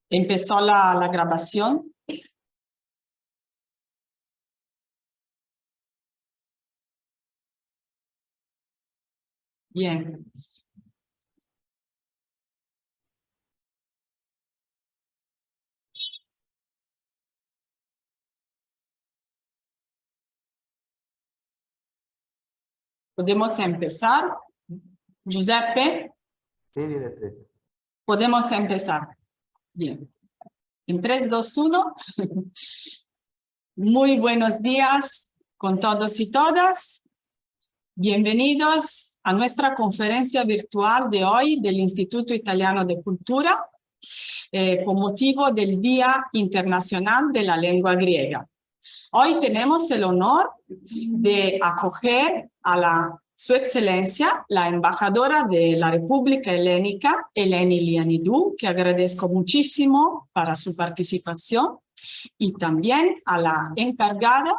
Empezó la grabación. Bien. ¿Podemos empezar? Giuseppe. Sí, directriz. Podemos empezar. Bien. En 3, 2, 1. Muy buenos días con todos y todas. Bienvenidos a nuestra conferencia virtual de hoy del Instituto Italiano de Cultura con motivo del Día Internacional de la Lengua Griega. Hoy tenemos el honor de acoger a Su Excelencia, la embajadora de la República Helénica, Eleni Lianidou, que agradezco muchísimo para su participación, y también a la encargada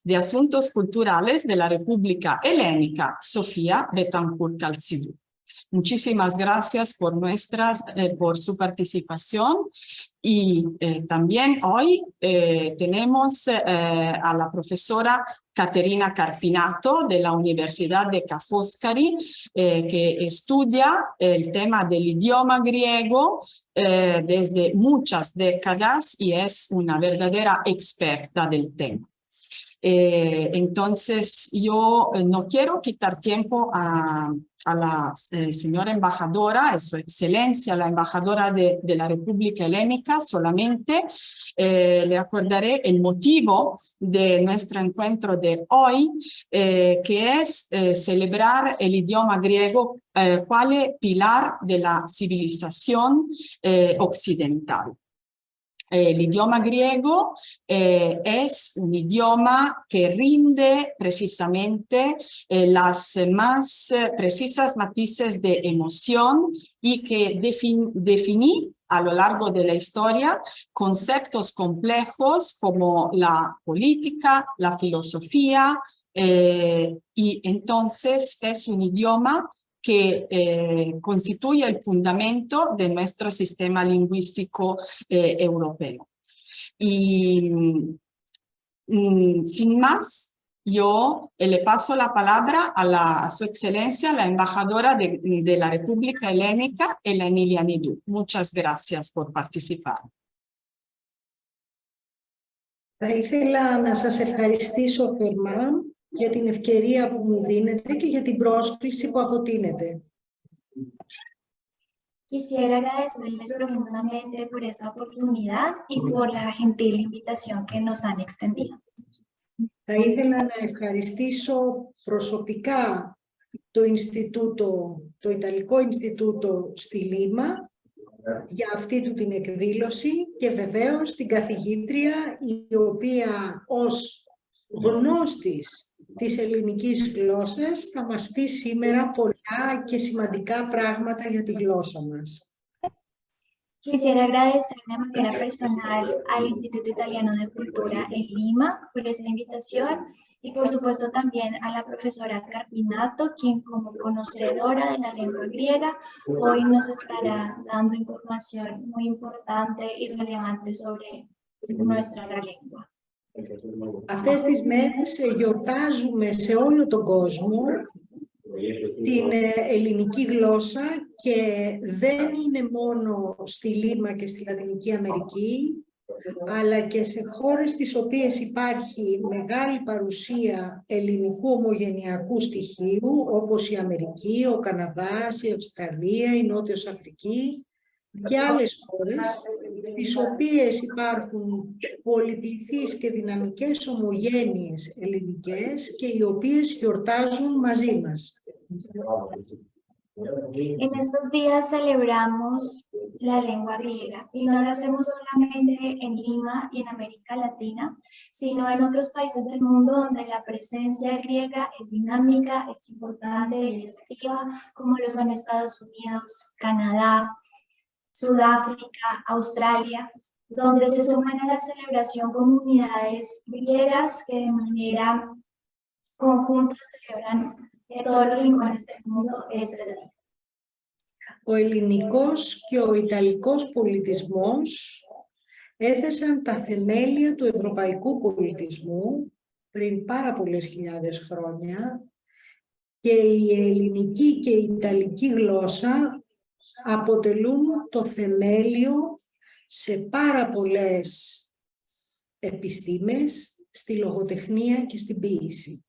de Asuntos Culturales de la República Helénica, Sofía Betancourt Calzidou. Muchísimas gracias por su participación. Y también hoy tenemos a la profesora Caterina Carpinato de la Universidad de Ca' Foscari, que estudia el tema del idioma griego desde muchas décadas y es una verdadera experta del tema. Entonces, yo no quiero quitar tiempo a la señora embajadora, a Su Excelencia, la embajadora de la República Helénica, solamente le acordaré el motivo de nuestro encuentro de hoy, que es celebrar el idioma griego cual pilar de la civilización occidental. El idioma griego es un idioma que rinde precisamente las más precisas matices de emoción y que definí a lo largo de la historia conceptos complejos como la política, la filosofía, y entonces es un idioma que constituye el fundamento de nuestro sistema lingüístico europeo. Y sin más, yo le paso la palabra a Su Excelencia, la embajadora de la República Helénica, Eleni Lianidou. Muchas gracias por participar. Θα ήθελα να σας ευχαριστήσω θερμά για την ευκαιρία που μου δίνετε και για την πρόσκληση που αποτείνετε. Quisiera agradecerles profundamente por esta oportunidad y por la gentil invitación que nos han extendido. Θα ήθελα να ευχαριστήσω προσωπικά το Ιταλικό Ινστιτούτο στη Λίμα για αυτή του την εκδήλωση και βεβαίως την καθηγήτρια η οποία ως γνώστης της ελληνικής γλώσσας θα μας πει σήμερα πολλά και σημαντικά πράγματα για τη γλώσσα μας. Quisiera agradecer de manera personal al Instituto Italiano de Cultura en Lima por esta invitación y por supuesto también a la profesora Carpinato, quien como conocedora de la lengua griega hoy nos estará dando información muy importante y relevante sobre nuestra lengua. Αυτές τις μέρες γιορτάζουμε σε όλο τον κόσμο την ελληνική γλώσσα και δεν είναι μόνο στη Λίμα και στη Λατινική Αμερική, αλλά και σε χώρες τις οποίες υπάρχει μεγάλη παρουσία ελληνικού ομογενειακού στοιχείου, όπως η Αμερική, ο Καναδάς, η Αυστραλία, η Νότιος Αφρική και άλλες χώρες, στις οποίες υπάρχουν πολυπληθείς και δυναμικές ομογένειες ελληνικές και οι οποίες γιορτάζουν μαζί μας. En estos días celebramos la lengua griega y no lo hacemos solamente en Lima y en América Latina, sino en otros países del mundo donde la presencia griega es dinámica, es importante, es activa, como lo son Estados Unidos, Canadá, Sudáfrica, Australia, donde se suman a la celebración comunidades griegas que de manera conjunta celebran de todos los rincones del mundo este día. Ο ελληνικός και ο ιταλικός πολιτισμός έθεσαν τα θεμέλια του ευρωπαϊκού πολιτισμού πριν πάρα πολλές χιλιάδες χρόνια και η ελληνική και η ιταλική γλώσσα αποτελούν το θεμέλιο σε πάρα πολλές επιστήμες, στη λογοτεχνία και στην ποίηση.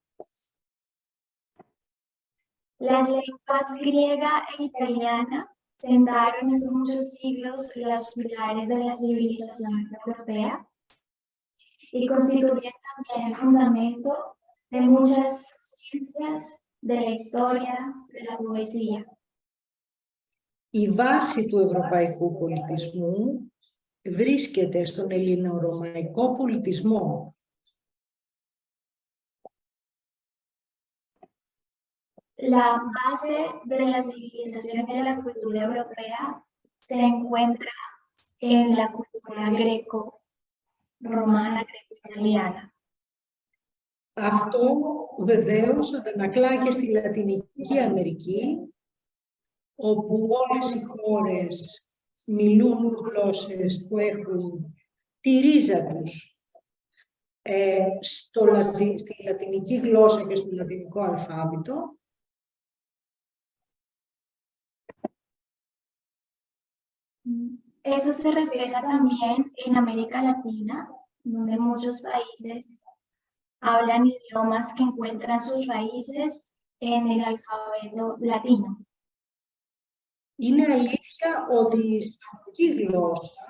Las lenguas griega e italiana sentaron hace muchos siglos los pilares de la civilización europea y constituyen también el fundamento de muchas ciencias, de la historia, de la poesía. Η βάση του ευρωπαϊκού πολιτισμού βρίσκεται στον ελληνορωμαϊκό πολιτισμό. La base de la civilización y de la cultura europea se encuentra en la cultura greco-romana, greco-italiana. Αυτό βεβαίως αντανακλά και στη Λατινική Αμερική, όπου όλες οι χώρες μιλούν γλώσσες που έχουν τη ρίζα τους στη λατινική γλώσσα και στο λατινικό αλφάβητο. Eso se refleja también en América Latina, donde muchos países hablan idiomas que encuentran sus raíces en el alfabeto latino. Είναι αλήθεια ότι η ισπανική γλώσσα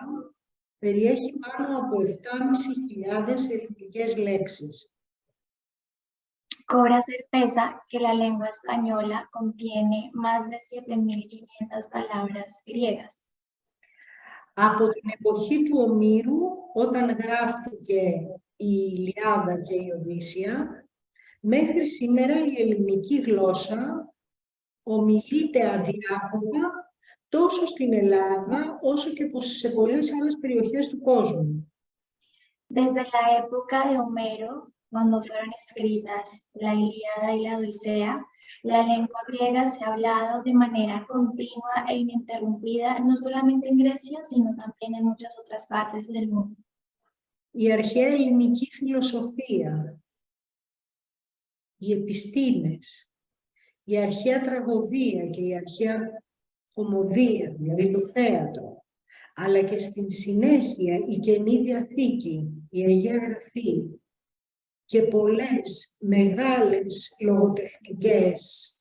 περιέχει πάνω από 7.500 ελληνικές λέξεις. Cobra certeza que la lengua española contiene más de 7.500 palabras griegas. Από την εποχή του Ομήρου, όταν γράφτηκε η Ιλιάδα και η Οδύσσεια, μέχρι σήμερα η ελληνική γλώσσα ομιλείται αδιάκοπα τόσο στην Ελλάδα όσο και σε πολλές άλλες περιοχές του κόσμου. Desde la época de Homero, cuando fueron escritas la Ilíada y la Odisea, la lengua griega se ha hablado de manera continua e ininterrumpida, no solamente en Grecia, sino también en muchas otras partes del mundo. Η αρχαία ελληνική φιλοσοφία, οι επιστήμες, η αρχαία τραγωδία και η αρχαία κωμωδία, δηλαδή το θέατρο, αλλά και στην συνέχεια η Καινή Διαθήκη, η Αγία Γραφή και πολλές μεγάλες λογοτεχνικές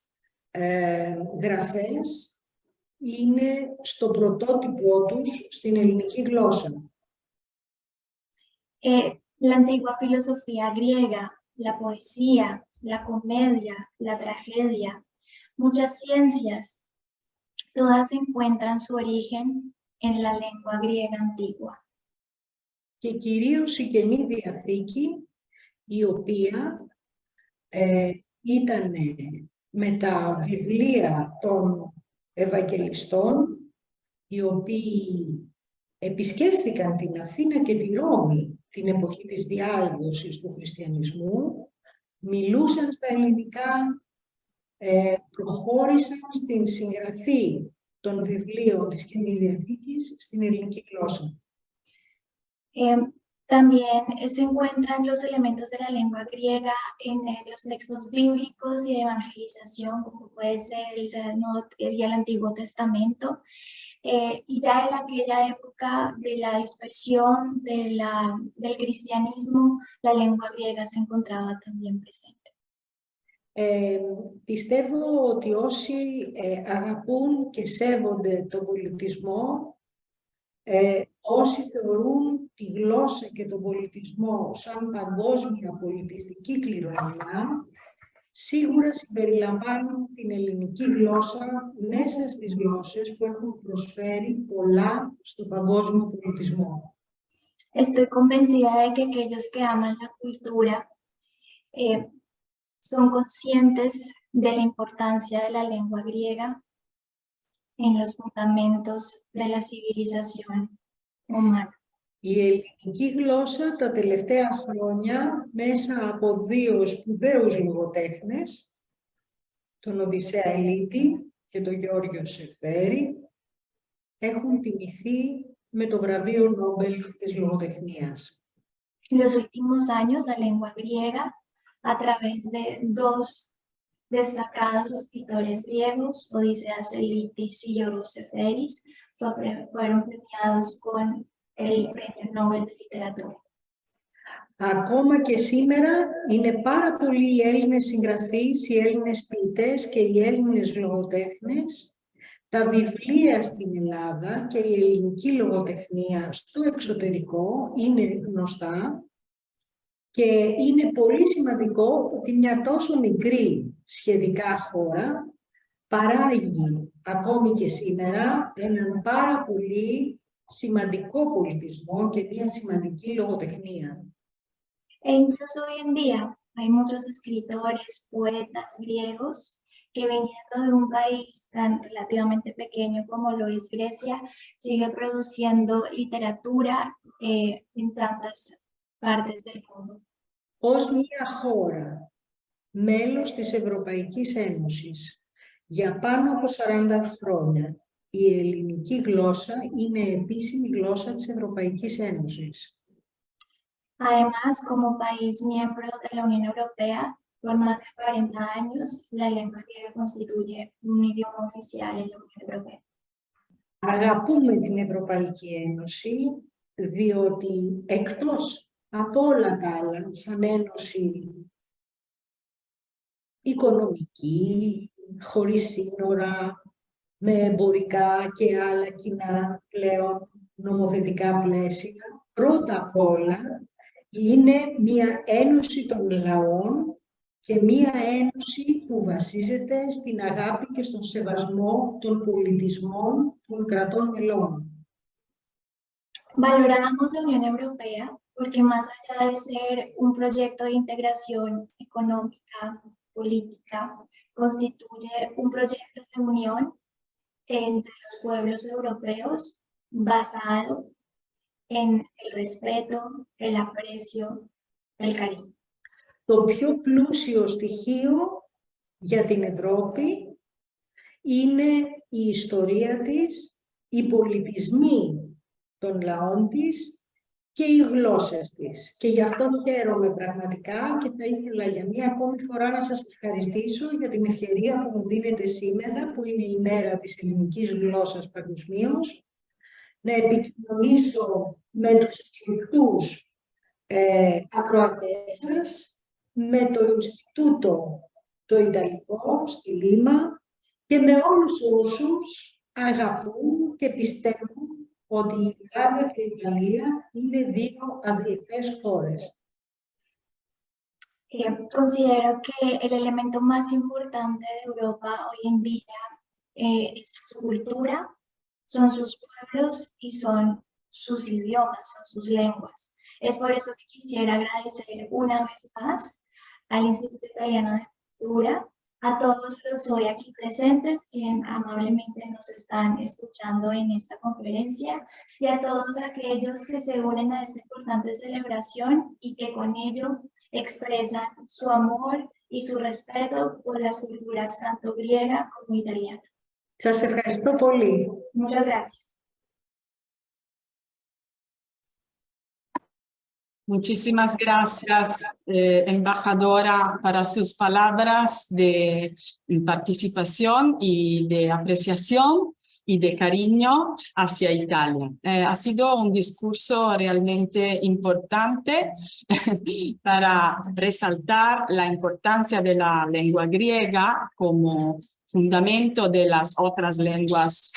γραφές είναι στο πρωτότυπό τους στην ελληνική γλώσσα. La antigua filosofía griega, la poesía, la comedia, la tragedia, muchas ciencias, todas encuentran su origen en la lengua griega antigua. Και κυρίως η Καινή Διαθήκη, η οποία ήταν με τα βιβλία των Ευαγγελιστών, οι οποίοι επισκέφθηκαν την Αθήνα και τη Ρώμη την εποχή της διάλυσης του χριστιανισμού, μιλούσαν στα ελληνικά, προχώρησαν στην συγγραφή των βιβλίων της Καινής Διαθήκης στην ελληνική γλώσσα. También se encuentran los elementos de la lengua griega en los textos bíblicos y de evangelización, como puede ser el Antiguo Testamento. Y ya en aquella época de la dispersión del cristianismo, la lengua griega se encontraba también presente. Πιστεύω ότι όσοι αγαπούν και σέβονται τον πολιτισμό, όσοι θεωρούν τη γλώσσα και τον πολιτισμό σαν παγκόσμια πολιτιστική κληρονομιά, σίγουρα συμπεριλαμβάνουν την ελληνική γλώσσα μέσα στις γλώσσες που έχουν προσφέρει πολλά στον παγκόσμιο πολιτισμό. Estoy convencida de que aquellos que aman la cultura son conscientes de la importancia de la lengua griega en los fundamentos de la civilización humana. Η ελληνική γλώσσα τα τελευταία χρόνια, μέσα από δύο σπουδαίους λογοτέχνες, τον Οδυσσέα Ηλίτη και τον Γιώργιο Σεφέρη, έχουν τιμηθεί με το βραβείο Νόμπελ της λογοτεχνίας. En los últimos años, la lengua griega, a través de dos destacados escritores griegos, Odiseas Elitis y Yorgos Seferis, fueron premiados con el Premio Nobel de Literatura. Ακόμα και σήμερα είναι πάρα πολλοί οι Έλληνες συγγραφείς, οι Έλληνες ποιητές και οι Έλληνες λογοτέχνες. Τα βιβλία στην Ελλάδα και η ελληνική λογοτεχνία στο εξωτερικό είναι γνωστά και είναι πολύ σημαντικό ότι μια τόσο μικρή σχετικά χώρα παράγει ακόμη και σήμερα έναν πάρα πολύ σημαντικό πολιτισμό και μια σημαντική λογοτεχνία. E incluso hoy en día hay muchos escritores, poetas griegos que viniendo de un país tan relativamente pequeño como lo es Grecia, sigue produciendo literatura en tantas partes del mundo. Ως μια χώρα, μέλος της Ευρωπαϊκής Ένωσης, για πάνω από 40 χρόνια, η ελληνική γλώσσα είναι επίσημη γλώσσα της Ευρωπαϊκής Ένωσης. Además, como país miembro de la Unión Europea, por más de 40 años, la lengua griega constituye un idioma oficial en la Unión Europea. Αγαπούμε την Ευρωπαϊκή Ένωση, διότι εκτός από όλα τα άλλα, σαν ένωση οικονομική, χωρίς σύνορα, με εμπορικά και άλλα κοινά πλέον νομοθετικά πλαίσια, πρώτα απ' όλα είναι μια ένωση των λαών και μια ένωση που βασίζεται στην αγάπη και στον σεβασμό των πολιτισμών των κρατών μελών. Valoramos la Unión Europea porque más allá de ser un proyecto de integración económica, política, constituye un proyecto de unión entre los pueblos europeos basado en el respeto, el aprecio, el cariño. Το πιο πλούσιο στοιχείο για την Ευρώπη είναι η ιστορία της, οι πολιτισμοί των λαών της και οι γλώσσες της. Και γι' αυτό χαίρομαι πραγματικά και θα ήθελα για μία ακόμη φορά να σας ευχαριστήσω για την ευκαιρία που μου δίνετε σήμερα, που είναι η μέρα της ελληνικής γλώσσας παγκοσμίως, να επικοινωνήσω με τους εκλεκτούς ακροατές σας, με το Ινστιτούτο το Ιταλικό στη Λίμα και με όλους όσους αγαπούν και πιστεύουν ότι η Ελλάδα και η Ιταλία είναι δύο αδελφές χώρες. Considero que el elemento más importante de Europa hoy en día es su cultura, son sus pueblos y son sus idiomas, son sus lenguas. Es por eso que quisiera agradecer una vez más al Instituto Italiano de Cultura, a todos los hoy aquí presentes que amablemente nos están escuchando en esta conferencia y a todos aquellos que se unen a esta importante celebración y que con ello expresan su amor y su respeto por las culturas tanto griega como italiana. Σας ευχαριστώ πολύ. Muchas gracias. Muchísimas gracias, embajadora, para sus palabras de participación y de apreciación y de cariño hacia Italia. Ha sido un discurso realmente importante para resaltar la importancia de la lengua griega como fundamento de las otras lenguas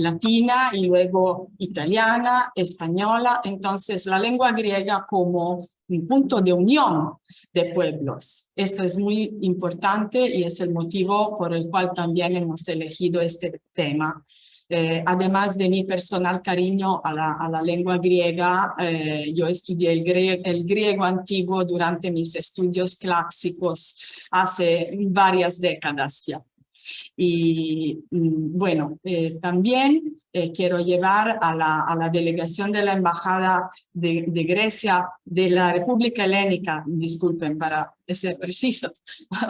latina y luego italiana, española. Entonces, la lengua griega como un punto de unión de pueblos. Esto es muy importante y es el motivo por el cual también hemos elegido este tema. Además de mi personal cariño a la lengua griega, yo estudié el griego antiguo durante mis estudios clásicos hace varias décadas ya. Y bueno, también quiero llevar a la delegación de la Embajada de Grecia, de la República Helénica, disculpen, para ser precisos,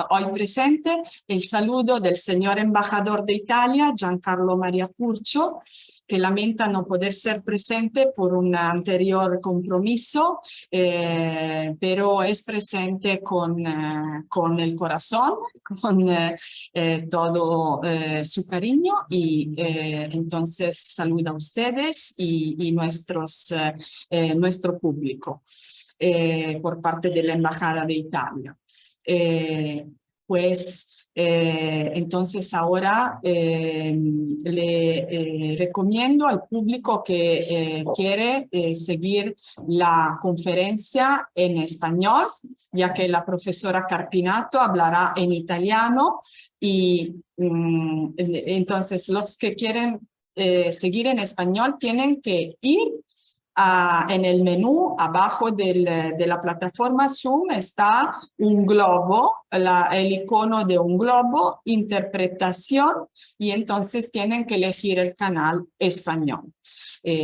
hoy presente, el saludo del señor embajador de Italia, Giancarlo Maria Curcio, que lamenta no poder ser presente por un anterior compromiso, pero es presente con el corazón, con todo su cariño, y entonces saluda a ustedes y nuestro público por parte de la Embajada de Italia. Entonces ahora le recomiendo al público que quiere seguir la conferencia en español, ya que la profesora Carpinato hablará en italiano, y entonces los que quieren seguir en español tienen que ir en el menú abajo de la plataforma Zoom. Está un globo, el icono de un globo, interpretación, y entonces tienen que elegir el canal español.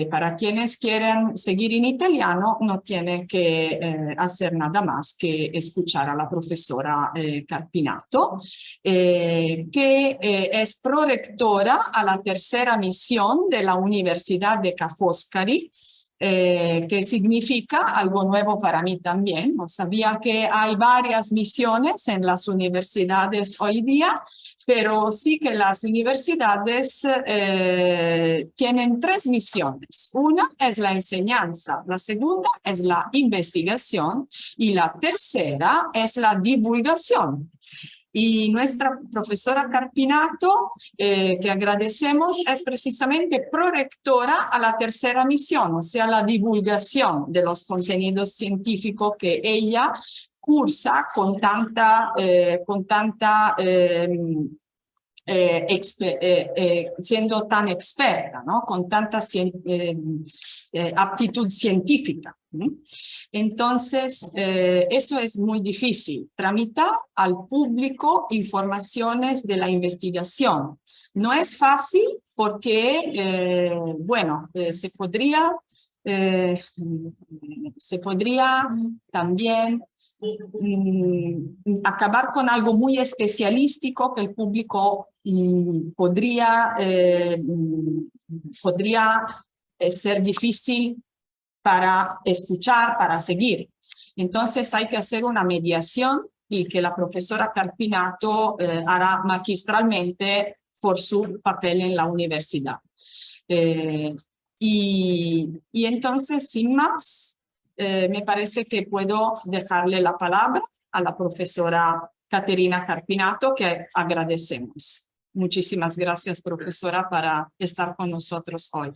Para quienes quieran seguir en italiano, no tienen que hacer nada más que escuchar a la profesora Carpinato, que es prorectora a la tercera misión de la Universidad de Ca' Foscari, que significa algo nuevo para mí también. No sabía que hay varias misiones en las universidades hoy día, pero sí que las universidades tienen 3 misiones. Una es la enseñanza, la segunda es la investigación y la tercera es la divulgación. Y nuestra profesora Carpinato, que agradecemos, es precisamente prorectora a la tercera misión, o sea, la divulgación de los contenidos científicos que ella cursa con tanta siendo tan experta, ¿no? Con tanta aptitud científica. Entonces, eso es muy difícil, tramitar al público informaciones de la investigación. No es fácil porque, bueno, se podría también acabar con algo muy especialístico que el público podría ser difícil para escuchar, para seguir. Entonces hay que hacer una mediación, y que la profesora Carpinato hará magistralmente por su papel en la universidad. Y entonces, sin más, me parece que puedo dejarle la palabra a la profesora Caterina Carpinato, que agradecemos. Muchísimas gracias, profesora, para estar con nosotros hoy.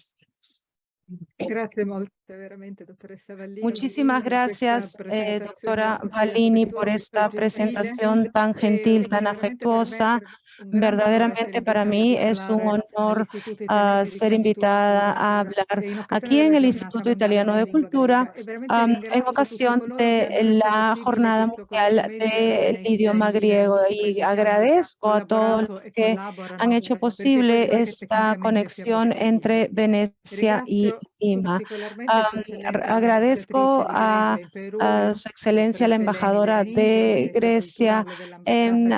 Muchísimas gracias, doctora Vallini, por esta presentación tan gentil, tan afectuosa. Verdaderamente para mí es un honor ser invitada a hablar aquí en el Instituto Italiano de Cultura en ocasión de la Jornada Mundial del Idioma Griego, y agradezco a todos los que han hecho posible esta conexión entre Venecia y Lima. Agradezco a Su Excelencia la embajadora de Grecia en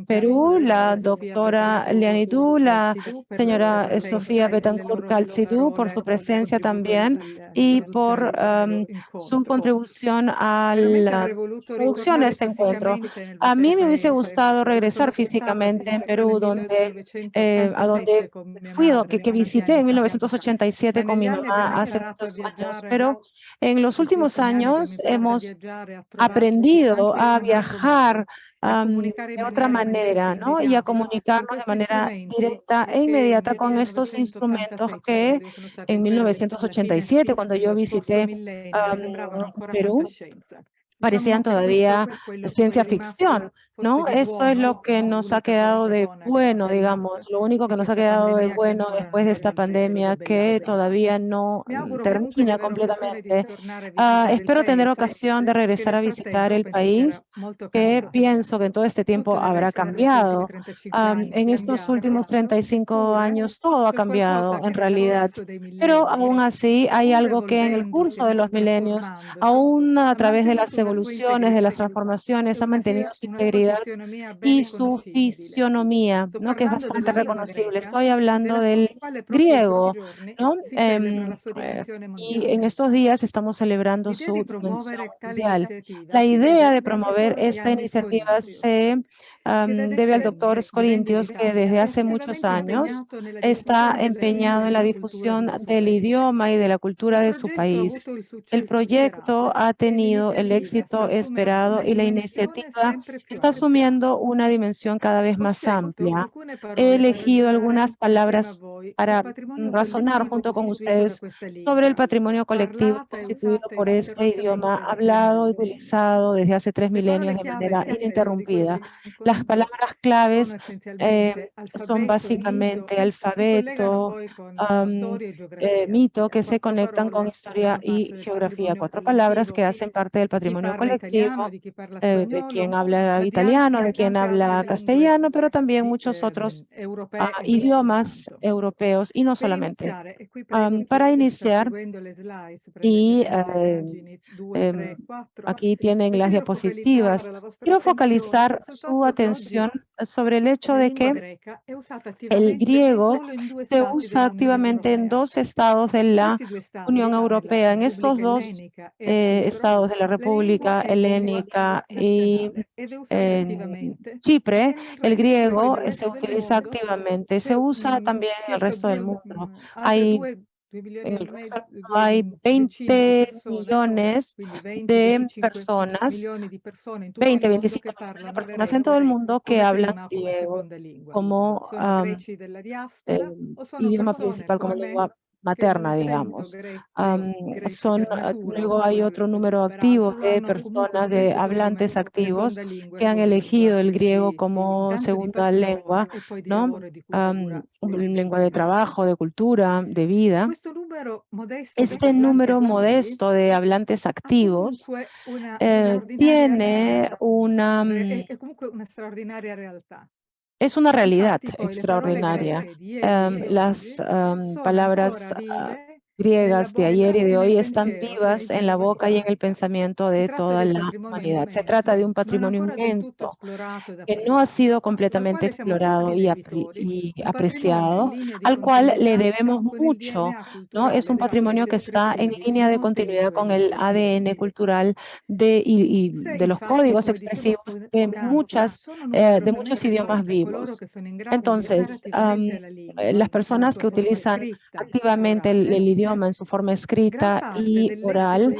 Perú, la doctora Lianidou, la señora Sofía Betancourt-Calcidou, por su presencia también y por su contribución a la producción de este encuentro. A mí me hubiese gustado regresar físicamente en Perú, a donde fui, que visité en 1987 con mi mamá hace muchos años, pero en los últimos años hemos aprendido a viajar de otra manera, ¿no? Y a comunicarnos de manera directa e inmediata con estos instrumentos que en 1987, cuando yo visité Perú, parecían todavía ciencia ficción. ¿no? Esto es lo que nos ha quedado de bueno, digamos, lo único que nos ha quedado de bueno después de esta pandemia que todavía no termina completamente. Espero tener ocasión de regresar a visitar el país, que pienso que en todo este tiempo habrá cambiado. En estos últimos 35 años todo ha cambiado en realidad, pero aún así hay algo que en el curso de los milenios, aún a través de las evoluciones, de las transformaciones, ha mantenido su integridad y su fisionomía, ¿no? Que es bastante reconocible. Estoy hablando del griego, ¿no? Y en estos días estamos celebrando su dimensión mundial. La idea de promover esta iniciativa se debe al doctor Scorintios, que desde hace muchos años está empeñado en la difusión del idioma y de la cultura de su país. El proyecto ha tenido el éxito esperado y la iniciativa está asumiendo una dimensión cada vez más amplia. He elegido algunas palabras para razonar junto con ustedes sobre el patrimonio colectivo constituido por este idioma hablado y utilizado desde hace 3 milenios de manera ininterrumpida. Las palabras claves son básicamente alfabeto, mito, que se conectan con historia y geografía. 4 palabras que hacen parte del patrimonio colectivo de quien habla italiano, de quien habla castellano, pero también muchos otros idiomas europeos y no solamente. Para iniciar, y aquí tienen las diapositivas, quiero focalizar su atención sobre el hecho de que el griego se usa activamente en 2 estados de la Unión Europea. En estos 2 estados de la República Helénica y Chipre, el griego se utiliza activamente. Se usa también en el resto del mundo. En el resto del mundo hay 20 millones de personas, 20, 25 millones de personas en todo el mundo que hablan griego como idioma principal, como lengua materna, digamos. Luego hay otro número activo de personas, de hablantes activos que han elegido el griego como segunda lengua, ¿no? Lengua de trabajo, de cultura, de vida. Este número modesto de hablantes activos tiene una es una realidad extraordinaria. Las palabras griegas de ayer y de hoy están vivas en la boca y en el pensamiento de toda la humanidad. Se trata de un patrimonio inmenso que no ha sido completamente explorado y apreciado, al cual le debemos mucho, ¿no? Es un patrimonio que está en línea de continuidad con el ADN cultural y de los códigos expresivos de muchos idiomas vivos. Entonces, las personas que utilizan activamente el idioma en su forma escrita y oral,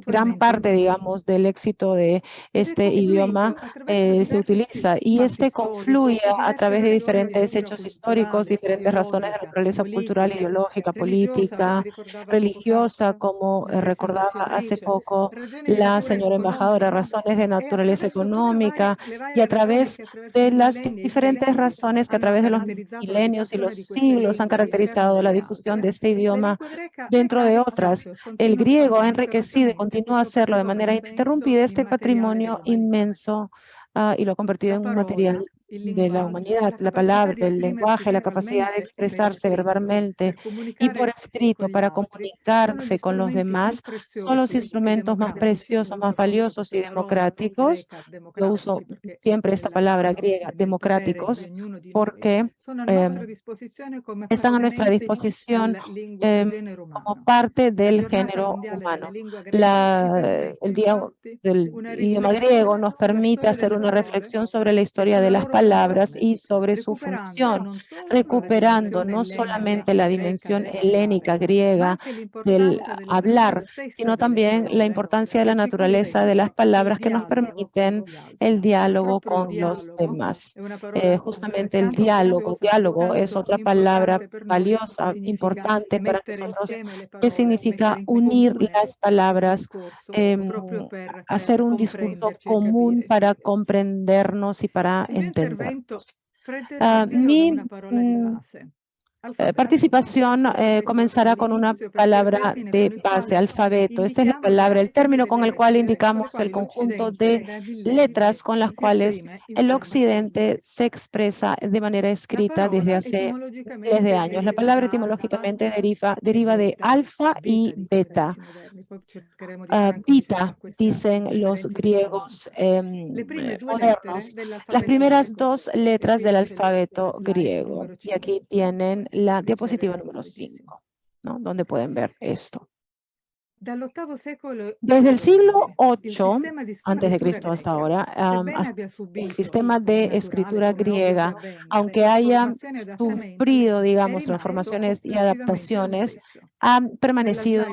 gran parte, digamos, del éxito de este idioma se utiliza y este confluye a través de diferentes hechos históricos, diferentes razones de naturaleza cultural, ideológica, política, religiosa, como recordaba hace poco la señora embajadora, razones de naturaleza económica y a través de las diferentes razones que a través de los milenios y los siglos han caracterizado la difusión de este idioma, dentro de otras. El griego ha enriquecido y continúa a hacerlo de manera ininterrumpida este patrimonio inmenso y lo ha convertido en un material de la humanidad. La palabra, el lenguaje, la capacidad de expresarse verbalmente y por escrito para comunicarse con los demás son los instrumentos más preciosos, más valiosos y democráticos. Yo uso siempre esta palabra griega, democráticos, porque están a nuestra disposición como parte del género humano. El idioma griego nos permite hacer una reflexión sobre la historia de las palabras palabras y sobre su función, recuperando no solamente la dimensión helénica griega del hablar, sino también la importancia de la naturaleza de las palabras que nos permiten el diálogo con los demás. Justamente el diálogo es otra palabra valiosa, importante para nosotros, que significa unir las palabras, hacer un discurso común para comprendernos y para entendernos. Mi participación comenzará con una palabra de base, alfabeto. Esta es la palabra, el término con el cual indicamos el conjunto de letras con las cuales el occidente se expresa de manera escrita desde hace miles de años. La palabra etimológicamente deriva de alfa y beta. Beta, dicen los griegos modernos, las primeras dos letras del alfabeto griego. Y aquí tienen la diapositiva número 5, ¿no? Donde pueden ver esto. Desde el siglo VIII antes de Cristo hasta ahora, el sistema de escritura griega, aunque haya sufrido, digamos, transformaciones y adaptaciones, ha permanecido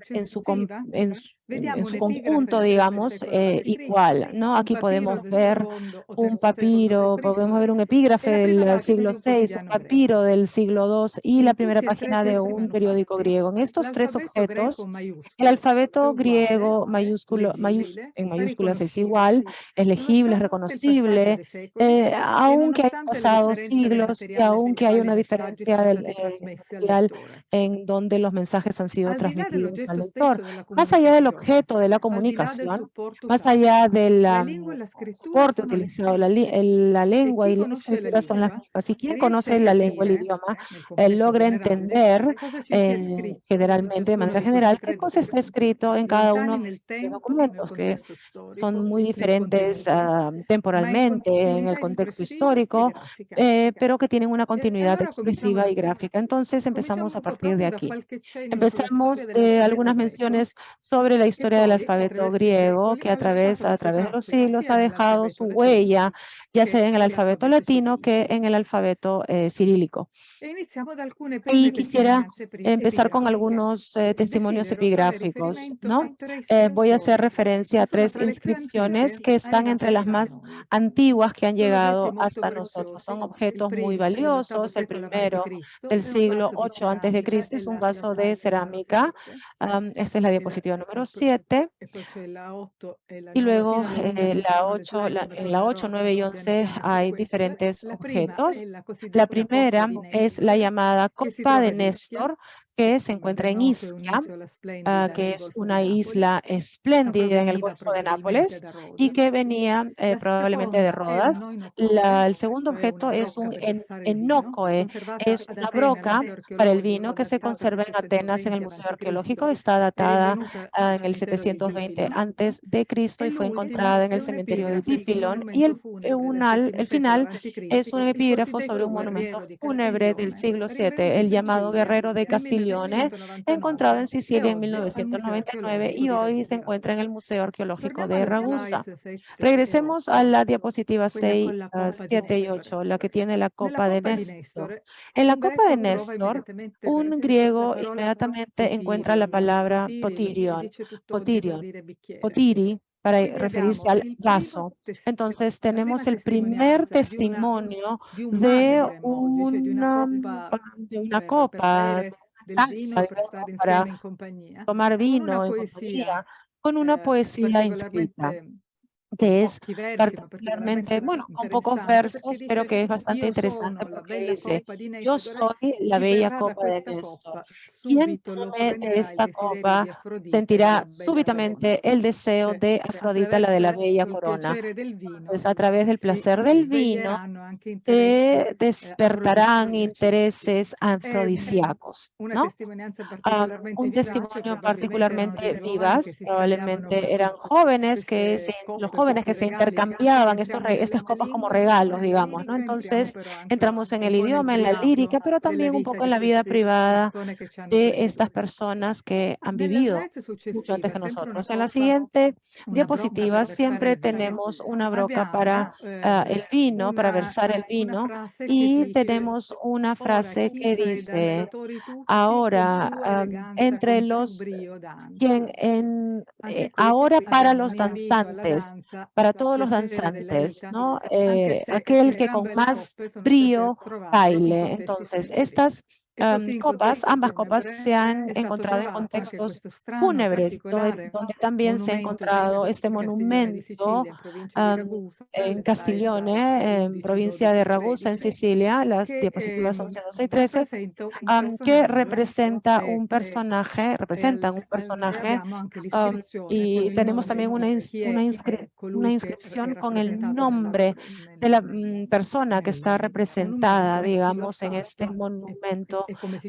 en su conjunto, digamos, igual, ¿no? Aquí podemos ver un papiro, podemos ver un epígrafe del siglo VI, un papiro del siglo II y la primera página de un periódico griego. En estos tres objetos, el alfabeto griego en mayúsculas es igual, es legible, es reconocible, aunque hayan pasado siglos y aunque hay una diferencia mundial en donde los mensajes han sido transmitidos al lector. Más allá del objeto de la comunicación, más allá del soporte utilizado, la lengua y la escritura son las mismas. Y quien conoce la lengua, el idioma, logra entender generalmente, de manera general, qué cosa está escrito en cada uno de los documentos, que son muy diferentes temporalmente en el contexto histórico, pero que tienen una continuidad expresiva y gráfica. Entonces empezamos a partir de aquí. Empezamos de algunas menciones sobre la historia del alfabeto griego, que a través de los siglos ha dejado su huella, ya sea en el alfabeto latino que en el alfabeto cirílico. Y quisiera empezar con algunos testimonios epigráficos, ¿no? Voy a hacer referencia a 3 inscripciones que están entre las más antiguas que han llegado hasta nosotros. Son objetos muy valiosos. El primero del siglo VIII a.C. es un vaso de cerámica. Esta es la diapositiva número 7. Y luego en la 8, 9 y 11 hay diferentes objetos. La primera es la llamada Copa de Néstor, que se encuentra en Ischia, que es una isla espléndida en el Golfo de Nápoles y que venía probablemente de Rodas. El segundo objeto es un enócoe, es una broca para el vino que se conserva en Atenas en el Museo Arqueológico. Está datada en el 720 antes de Cristo y fue encontrada en el cementerio de Tifilón. Y el final es un epígrafo sobre un monumento fúnebre del siglo VII, el llamado Guerrero de Castiglione, encontrado en Sicilia en 1999 y hoy se encuentra en el Museo Arqueológico de Ragusa. Regresemos a la diapositiva 6, 7 y 8, la que tiene la Copa de Néstor. En la Copa de Néstor, un griego inmediatamente encuentra la palabra potiri, para referirse al vaso. Entonces tenemos el primer testimonio de una copa, para tomar vino en compañía, con una poesía inscrita, que es particularmente, bueno, con pocos versos, pero que es bastante interesante porque dice: yo soy la bella copa de Néstor. Quien tome de esta copa sentirá súbitamente el deseo de Afrodita, la de la bella corona. Entonces, a través del placer del vino, te despertarán intereses afrodisíacos, ¿no? Un testimonio particularmente vivaz, probablemente eran jóvenes, los jóvenes jóvenes que se intercambiaban estas copas como regalos, digamos, ¿no? Entonces entramos en el idioma, en la lírica, pero también un poco en la vida privada de estas personas que han vivido mucho antes que nosotros. En la siguiente diapositiva siempre tenemos una broca para el vino, para versar el vino, y tenemos una frase que dice: ahora, entre los ahora para los danzantes, para todos los danzantes, ¿no? Aquel que con más brío baile. Entonces, estas ambas copas se han encontrado en contextos fúnebres, donde también se ha encontrado este monumento en Castiglione, en provincia de Ragusa, en Sicilia. Las diapositivas 11, 12 y 13, que representan un personaje, y tenemos también una inscripción con el nombre de la persona que está representada, digamos, en este monumento,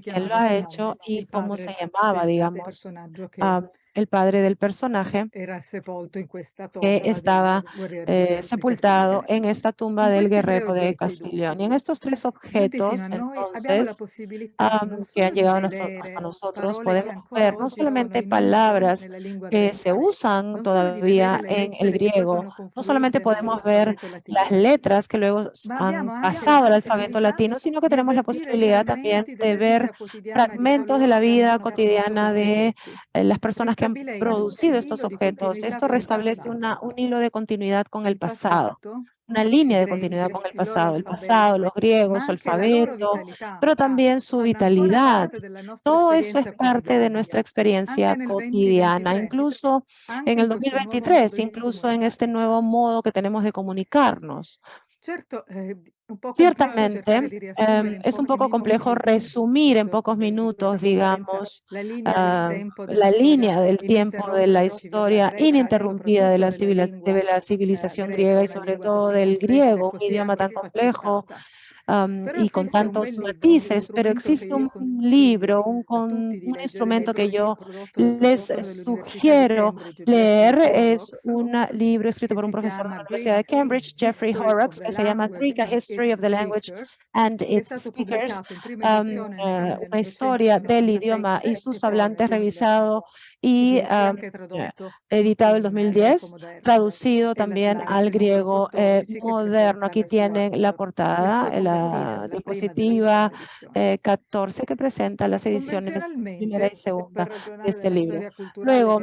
quién lo ha hecho y cómo se llamaba, digamos, el padre del personaje que estaba sepultado en esta tumba del guerrero de Castiglione. Y en estos tres objetos, entonces, que han llegado hasta nosotros, podemos ver no solamente palabras que se usan todavía en el griego, no solamente podemos ver las letras que luego han pasado al alfabeto latino, sino que tenemos la posibilidad también de ver fragmentos de la vida cotidiana de las personas que han producido estos objetos. Esto restablece un hilo de continuidad con el pasado, una línea de continuidad con el pasado, los griegos, su alfabeto, pero también su vitalidad. Todo esto es parte de nuestra experiencia cotidiana, incluso en el 2023, incluso en este nuevo modo que tenemos de comunicarnos. Ciertamente, es un poco complejo resumir en pocos minutos, digamos, la línea del tiempo de la historia ininterrumpida de la civilización griega y sobre todo del griego, un idioma tan complejo y con tantos matices, pero existe un libro, un instrumento que yo les sugiero leer. Es un libro escrito por un profesor de la Universidad de Cambridge, Jeffrey Horrocks, que se llama Greek: A History of the Language and its Speakers, una historia del idioma y sus hablantes, revisado y editado en 2010, traducido también al griego moderno. Aquí tienen la portada, la diapositiva 14, que presenta las ediciones primera y segunda de este libro. Luego,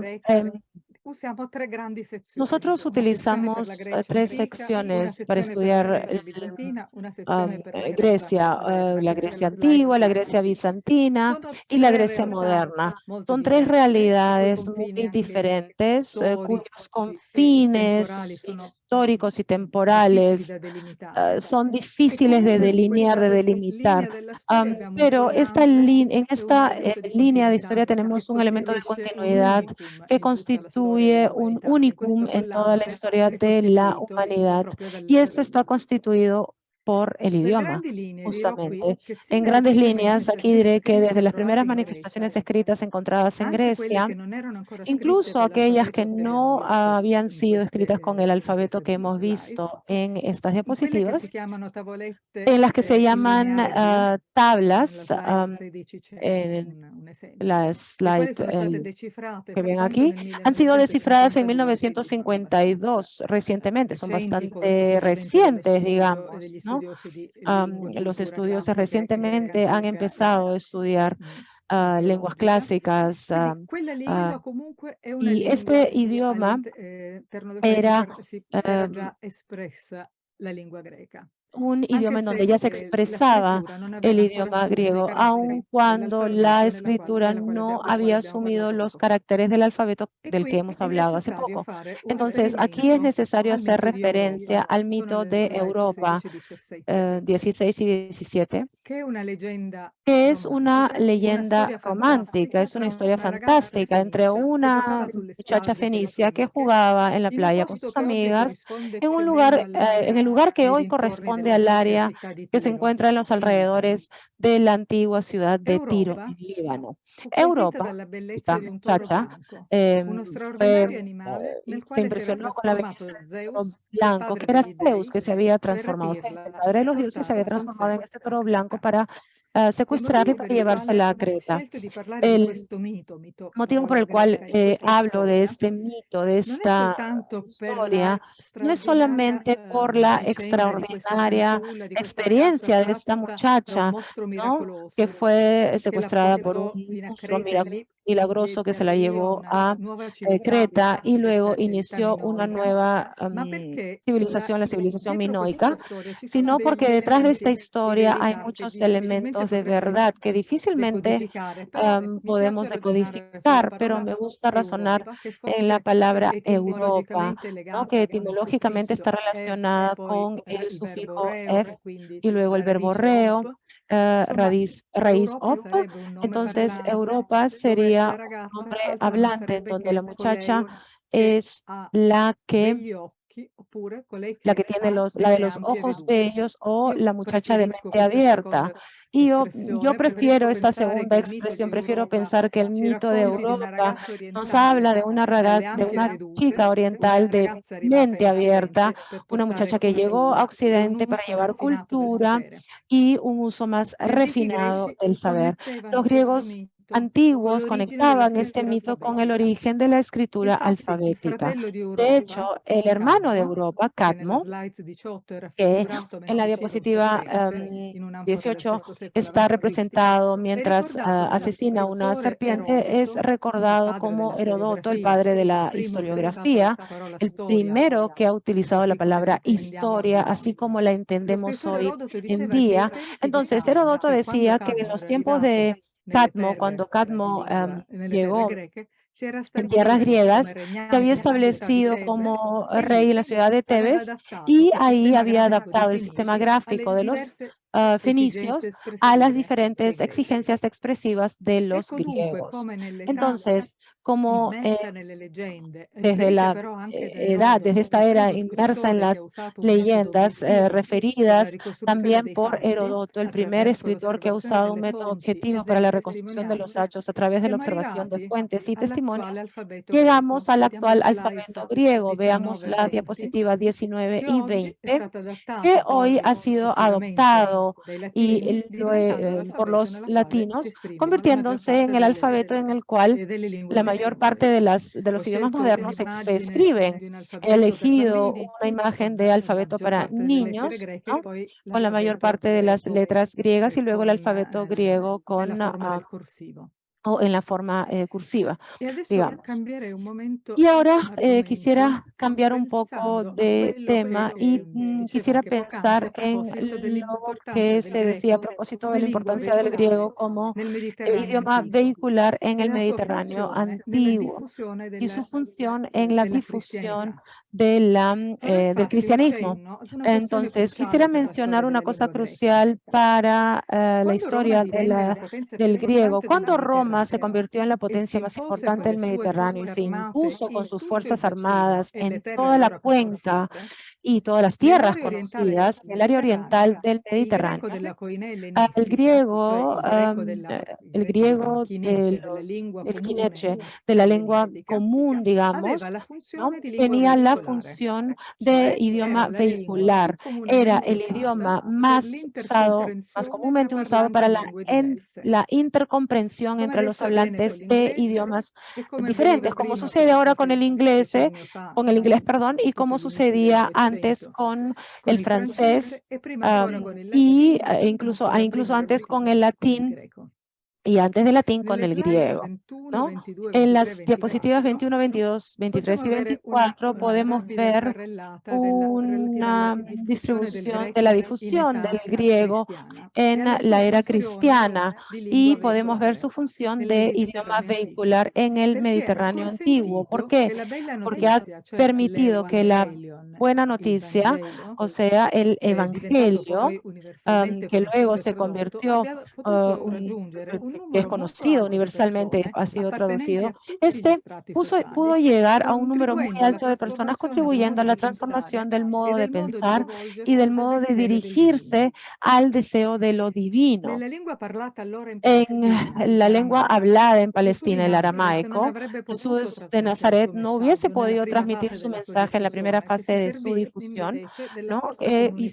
nosotros utilizamos tres secciones para estudiar Grecia, la Grecia antigua, la Grecia bizantina y la Grecia moderna. Son tres realidades muy diferentes, cuyos confines históricos y temporales son difíciles de delinear, de delimitar. Pero en esta línea de historia tenemos un elemento de continuidad que constituye un unicum en toda la historia de la humanidad. Y esto está constituido por el idioma, justamente. En grandes líneas, aquí diré que desde las primeras manifestaciones escritas encontradas en Grecia, incluso aquellas que no habían sido escritas con el alfabeto que hemos visto en estas diapositivas, en las que se llaman tablas, la slide que ven aquí, han sido descifradas en 1952, recientemente, son bastante recientes, digamos, ¿no? Los estudiosos recientemente han empezado a estudiar lenguas clásicas, y este idioma era un idioma en donde ya se expresaba el idioma griego, aun cuando la escritura no había asumido los caracteres del alfabeto del que hemos hablado hace poco. Entonces, aquí es necesario hacer referencia al mito de Europa 16 y 17, que es una leyenda romántica, es una historia fantástica entre una muchacha fenicia que jugaba en la playa con sus amigas en un lugar, en el lugar que hoy corresponde al área que se encuentra en los alrededores de la antigua ciudad de Tiro, en Líbano. Europa, esta muchacha, se impresionó con la belleza del toro blanco, que era Zeus, que se había transformado, Zeus, el padre de los dioses, se había transformado en este toro blanco para secuestrarla y para llevársela a Creta. El motivo por el cual hablo de este mito, de esta historia, no es solamente por la extraordinaria experiencia de esta muchacha, ¿no?, que fue secuestrada por un monstruo milagroso que se la llevó a Creta y luego inició una nueva civilización, la civilización minoica, sino porque detrás de esta historia hay muchos elementos de verdad que difícilmente podemos decodificar, pero me gusta razonar en la palabra Europa, ¿no?, que etimológicamente está relacionada con el sufijo "ef" y luego el verbo "reo", raíz "op". Entonces, Europa sería un nombre hablante, donde la muchacha es la que tiene la de los ojos bellos, o la muchacha de mente abierta. Y yo prefiero esta segunda expresión, prefiero pensar que el mito de Europa nos habla de una chica oriental de mente abierta, una muchacha que llegó a Occidente para llevar cultura y un uso más refinado del saber. Los griegos antiguos conectaban este mito con el origen de la escritura alfabética. De hecho, el hermano de Europa, Cadmo, que en la diapositiva 18 está representado mientras asesina a una serpiente, es recordado como Heródoto, el padre de la historiografía, el primero que ha utilizado la palabra historia, así como la entendemos hoy en día. Entonces, Heródoto decía que en los tiempos de Cadmo, cuando Cadmo llegó en tierras griegas, se había establecido como rey en la ciudad de Tebes y ahí había adaptado el sistema gráfico de los fenicios a las diferentes exigencias expresivas de los griegos. Entonces, como desde esta era inmersa en las leyendas referidas también por Heródoto, el primer escritor que ha usado un método objetivo para la reconstrucción de los hechos a través de la observación de fuentes y testimonios, llegamos al actual alfabeto griego. Veamos la diapositiva 19 y 20, que hoy ha sido adoptado por los latinos, convirtiéndose en el alfabeto en el cual la mayor parte de los idiomas modernos se escriben. He elegido una imagen de alfabeto para niños, ¿no?, con la mayor parte de las letras griegas y luego el alfabeto griego o en la forma cursiva, digamos. Y ahora quisiera cambiar un poco de tema y quisiera pensar en lo que se decía a propósito de la importancia del griego como idioma vehicular en el Mediterráneo antiguo y su función en la difusión del cristianismo. Entonces, quisiera mencionar una cosa crucial para la historia del griego. Cuando Roma se convirtió en la potencia más importante del Mediterráneo y se impuso con sus fuerzas armadas en toda la cuenca y todas las tierras conocidas en el área oriental del Mediterráneo, el griego el quineche de la lengua común, digamos, ¿no?, tenía la función de idioma vehicular. Era el idioma más comúnmente usado para la intercomprensión entre los hablantes de idiomas diferentes, como sucede ahora con el inglés, y como sucedía antes con el francés incluso antes con el latín y antes del latín con el griego, ¿no? En las diapositivas 21, 22, 23 y 24 podemos ver una distribución de la difusión del griego en la era cristiana y podemos ver su función de idioma vehicular en el Mediterráneo antiguo. ¿Por qué? Porque ha permitido que la buena noticia, o sea, el Evangelio, que luego se convirtió, que es conocido universalmente, ha sido traducido, pudo llegar a un número muy alto de personas, contribuyendo a la transformación del modo de pensar y del modo de dirigirse al deseo de lo divino. En la lengua hablada en Palestina, el aramaico, Jesús de Nazaret no hubiese podido transmitir su mensaje en la primera fase de su difusión, ¿no? Y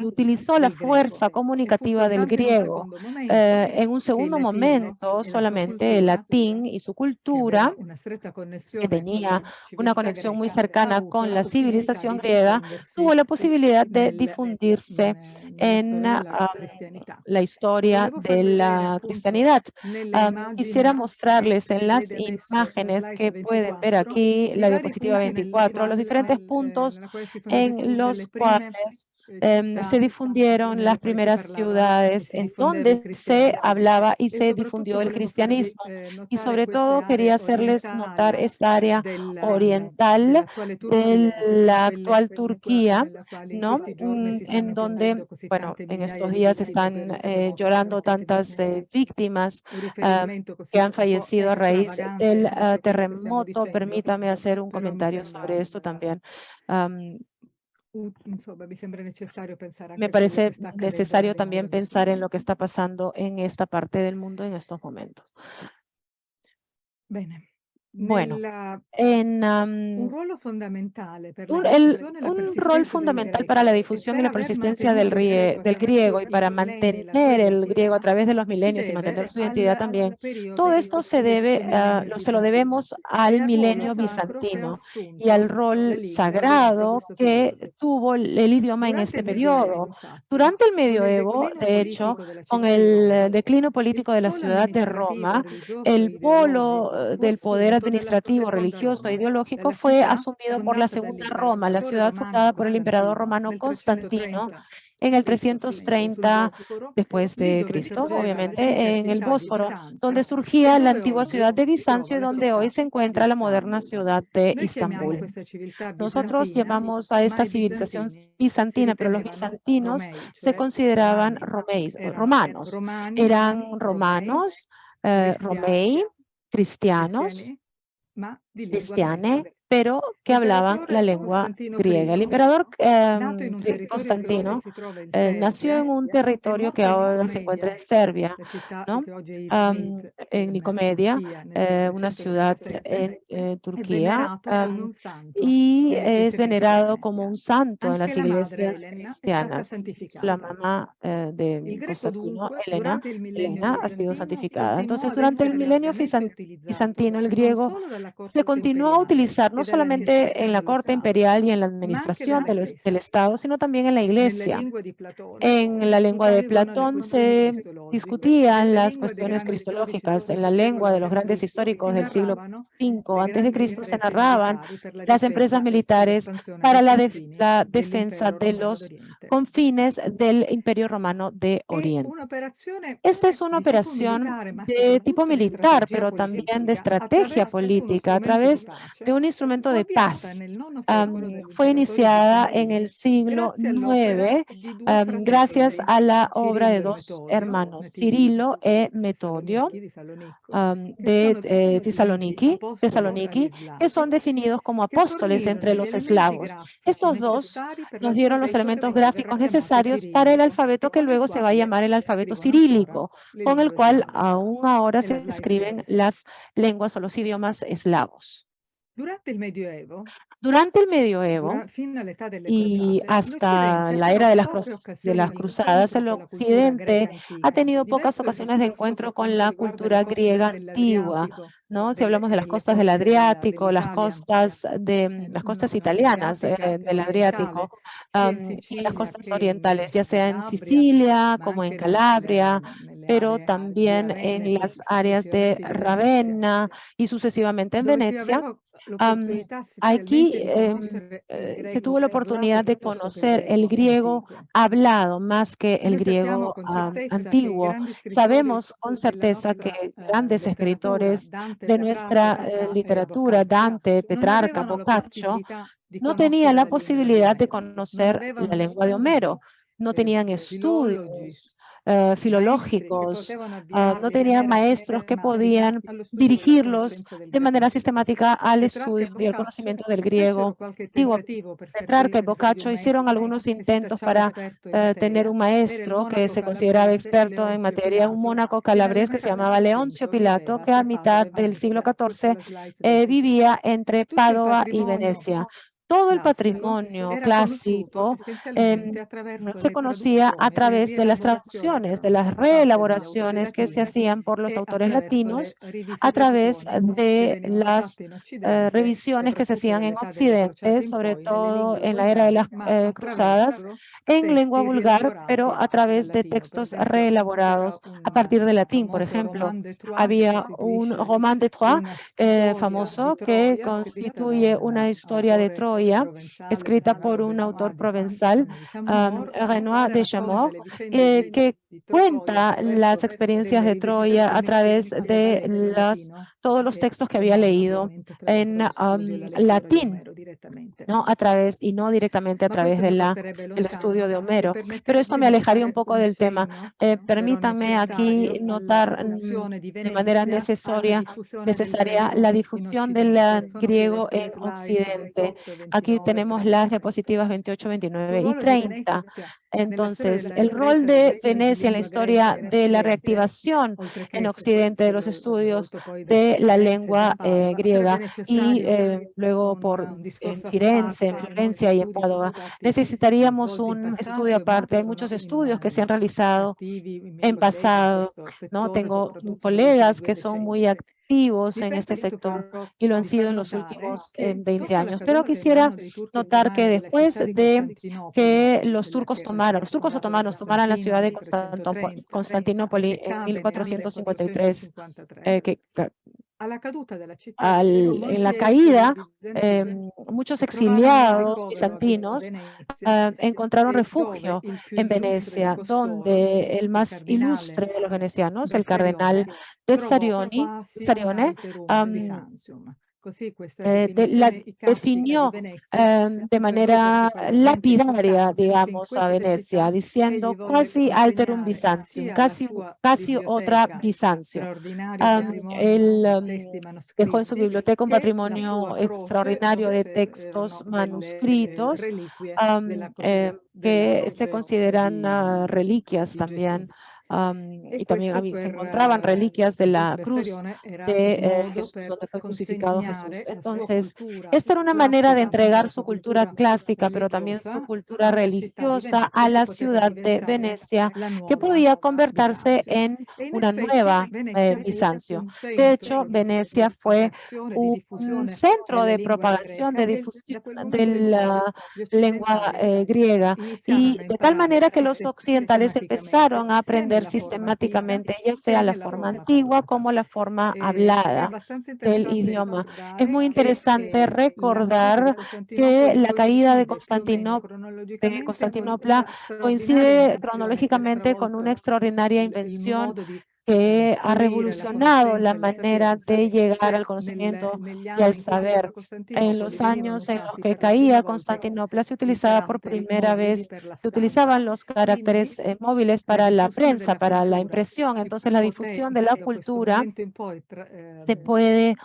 utilizó la fuerza comunicativa del griego. En un segundo momento, solamente el latín y su cultura, que tenía una conexión muy cercana con la civilización griega, tuvo la posibilidad de difundirse en la historia de la cristianidad. Quisiera mostrarles en las imágenes que pueden ver aquí, la diapositiva 24, los diferentes puntos en los cuales se difundieron las primeras ciudades en donde se hablaba y se difundió el cristianismo. Y sobre todo quería hacerles notar esta área oriental de la actual Turquía, ¿no? En donde, bueno, en estos días están llorando tantas víctimas que han fallecido a raíz del terremoto. Permítame hacer un comentario sobre esto también. Me parece necesario también pensar en lo que está pasando en esta parte del mundo en estos momentos. Bueno, un rol fundamental para la difusión y la persistencia del griego y para mantener el griego a través de los milenios y mantener su identidad también. Todo esto se lo debemos al milenio bizantino y al rol sagrado que tuvo el idioma en este periodo. Durante el medioevo, de hecho, con el declino político de la ciudad de Roma, el polo del poder administrativo, religioso e ideológico fue asumido por la Segunda Roma, la ciudad fundada por el emperador romano Constantino en el 330 después de Cristo, obviamente, en el Bósforo, donde surgía la antigua ciudad de Bizancio y donde hoy se encuentra la moderna ciudad de Istambul. Nosotros llamamos a esta civilización bizantina, pero los bizantinos se consideraban romanos. Eran romanos, romei, cristianos, cristiane, pero que hablaban la lengua griega. El emperador Constantino nació en un territorio que ahora se encuentra en Serbia, ¿no? En Nicomedia, una ciudad en Turquía, y es venerado como un santo en las iglesias cristianas. La mamá de Constantino, Elena, ha sido santificada. Entonces, durante el milenio bizantino, el griego se continuó a utilizar no solamente en la corte imperial y en la administración del Estado, sino también en la iglesia. En la lengua de Platón se discutían las cuestiones cristológicas. En la lengua de los grandes históricos del siglo V a.C. se narraban las empresas militares para la defensa de los confines del Imperio Romano de Oriente. Esta es una operación de tipo militar, pero también de estrategia política a través de un instrumento de paz. Fue iniciada en el siglo IX gracias a la obra de dos hermanos, Cirilo y Metodio, de Tesaloniki, que son definidos como apóstoles entre los eslavos. Estos dos nos dieron los elementos gráficos necesarios para el alfabeto que luego se va a llamar el alfabeto cirílico, con el cual aún ahora se escriben las lenguas o los idiomas eslavos. Durante el medioevo y hasta la era de las cruzadas, el occidente ha tenido pocas ocasiones de encuentro con la cultura griega antigua, ¿no? Si hablamos de las costas del Adriático, las costas italianas del Adriático y las costas orientales, ya sea en Sicilia como en Calabria, pero también en las áreas de Ravenna y sucesivamente en Venecia. Aquí se tuvo la oportunidad de conocer el griego hablado más que el griego antiguo. Sabemos con certeza que grandes escritores de nuestra literatura, Dante, Petrarca, Boccaccio, no tenían la posibilidad de conocer la lengua de Homero, no tenían estudios filológicos, no tenían maestros que podían dirigirlos de manera sistemática al estudio y al conocimiento del griego. Digo, Petrarca y Boccaccio hicieron algunos intentos para tener un maestro que se consideraba experto en materia, un mónaco calabrés que se llamaba Leoncio Pilato, que a mitad del siglo XIV vivía entre Padua y Venecia. Todo el patrimonio clásico se conocía a través de las traducciones, de las reelaboraciones que se hacían por los autores latinos, a través de las revisiones que se hacían en Occidente, sobre todo en la era de las cruzadas, en lengua vulgar, pero a través de textos reelaborados a partir del latín. Por ejemplo, había un Roman de Troyes famoso que constituye una historia de Troya escrita por un autor provenzal, Renoir de Chamort, que cuenta las experiencias de Troya a través de todos los textos que había leído en latín, ¿no? A través y no directamente a través del estudio de Homero. Pero esto me alejaría un poco del tema. Permítanme aquí notar de manera necesaria la difusión del griego en Occidente. Aquí tenemos las diapositivas 28, 29 y 30. Entonces, el rol de Venecia en la historia de la reactivación en Occidente de los estudios de la lengua griega y luego en Florencia y en Padua. Necesitaríamos un estudio aparte. Hay muchos estudios que se han realizado en pasado, ¿no? Tengo colegas que son muy activos en este sector y lo han sido en los últimos 20 años. Pero quisiera notar que después de que los turcos otomanos tomaran la ciudad de Constantinopla en 1453, en la caída, muchos exiliados bizantinos encontraron refugio en Venecia, donde el más ilustre de los venecianos, el cardenal Cesarione, definió de manera lapidaria, digamos, a Venecia, diciendo casi alterum Byzantium, casi otra Bizancio. Él dejó en su biblioteca un patrimonio extraordinario de textos manuscritos que se consideran reliquias también. Y también se encontraban reliquias de la cruz de Jesús, donde fue crucificado Jesús. Entonces, esta era una manera de entregar su cultura clásica, pero también su cultura religiosa a la ciudad de Venecia, que podía convertirse en una nueva Bizancio. De hecho, Venecia fue un centro de propagación, de difusión de la lengua griega, y de tal manera que los occidentales empezaron a aprender sistemáticamente, ya sea la forma antigua como la forma hablada del idioma. Es muy interesante recordar que la caída de Constantinopla coincide cronológicamente con una extraordinaria invención que ha revolucionado la manera de llegar al conocimiento y al saber. En los años en los que caía Constantinopla se utilizaba por primera vez, se utilizaban los caracteres móviles para la prensa, para la impresión. Entonces la difusión de la cultura se puede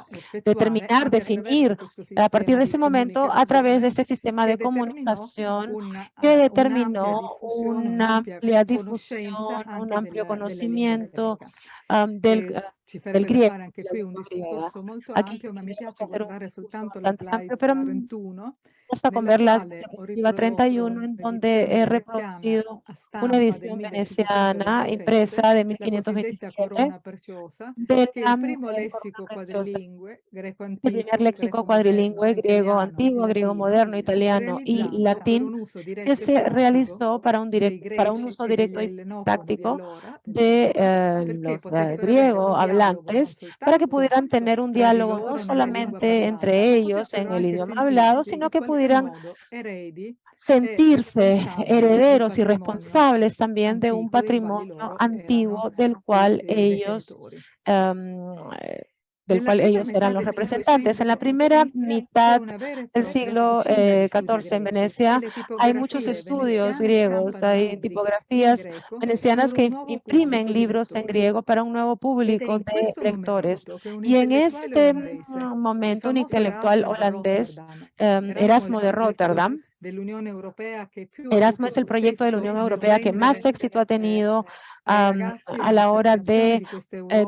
definir a partir de ese momento a través de este sistema de comunicación que determinó una amplia difusión, un amplio conocimiento del griego. Aquí queremos hacer un discurso bastante amplio, pero basta con ver la diapositiva 31, en donde he reproducido una edición veneciana impresa de 1527 del primer léxico cuadrilingüe, griego antiguo, griego moderno, italiano y latín, que se realizó para un uso directo y práctico de los griegos hablantes para que pudieran tener un diálogo no solamente entre ellos en el idioma hablado, sino que pudieran sentirse herederos y responsables también de un patrimonio antiguo del cual ellos eran los representantes. En la primera mitad del siglo XIV en Venecia hay muchos estudios griegos, hay tipografías venecianas que imprimen libros en griego para un nuevo público de lectores. Y en este momento un intelectual holandés, Erasmo de Rotterdam, Erasmo es el proyecto de la Unión Europea que más éxito ha tenido a la hora de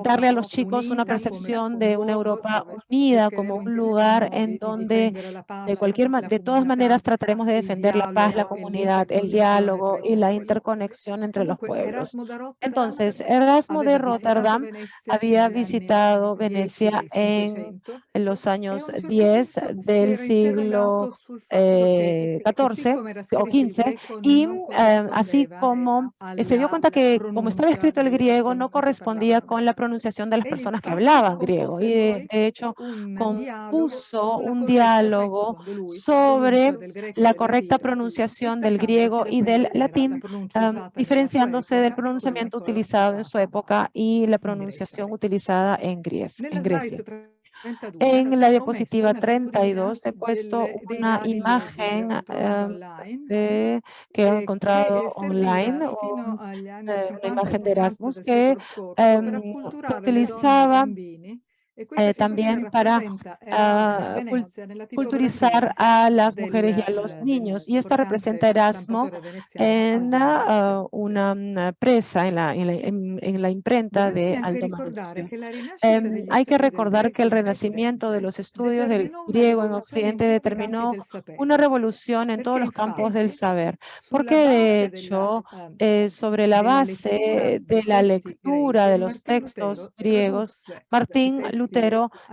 darle a los chicos una percepción de una Europa unida como un lugar en donde de todas maneras trataremos de defender la paz, la comunidad, el diálogo y la interconexión entre los pueblos. Entonces, Erasmo de Rotterdam había visitado Venecia en los años 10 del siglo XIV o XV y así como se dio cuenta que como estaba escrito el griego no correspondía con la pronunciación de las personas que hablaban griego y de hecho compuso un diálogo sobre la correcta pronunciación del griego y del latín, diferenciándose del pronunciamiento utilizado en su época y la pronunciación utilizada en Grecia. En la diapositiva 32 he puesto una imagen que he encontrado online, una imagen de Erasmus que se utilizaba también para culturizar a las mujeres y a los niños. Y esta representa a Erasmo en una presa, en la imprenta de Aldo Manuzio. Hay que recordar que el renacimiento de los estudios del griego en Occidente determinó una revolución en todos los campos del saber, porque de hecho, sobre la base de la lectura de los textos griegos, Martín Lutero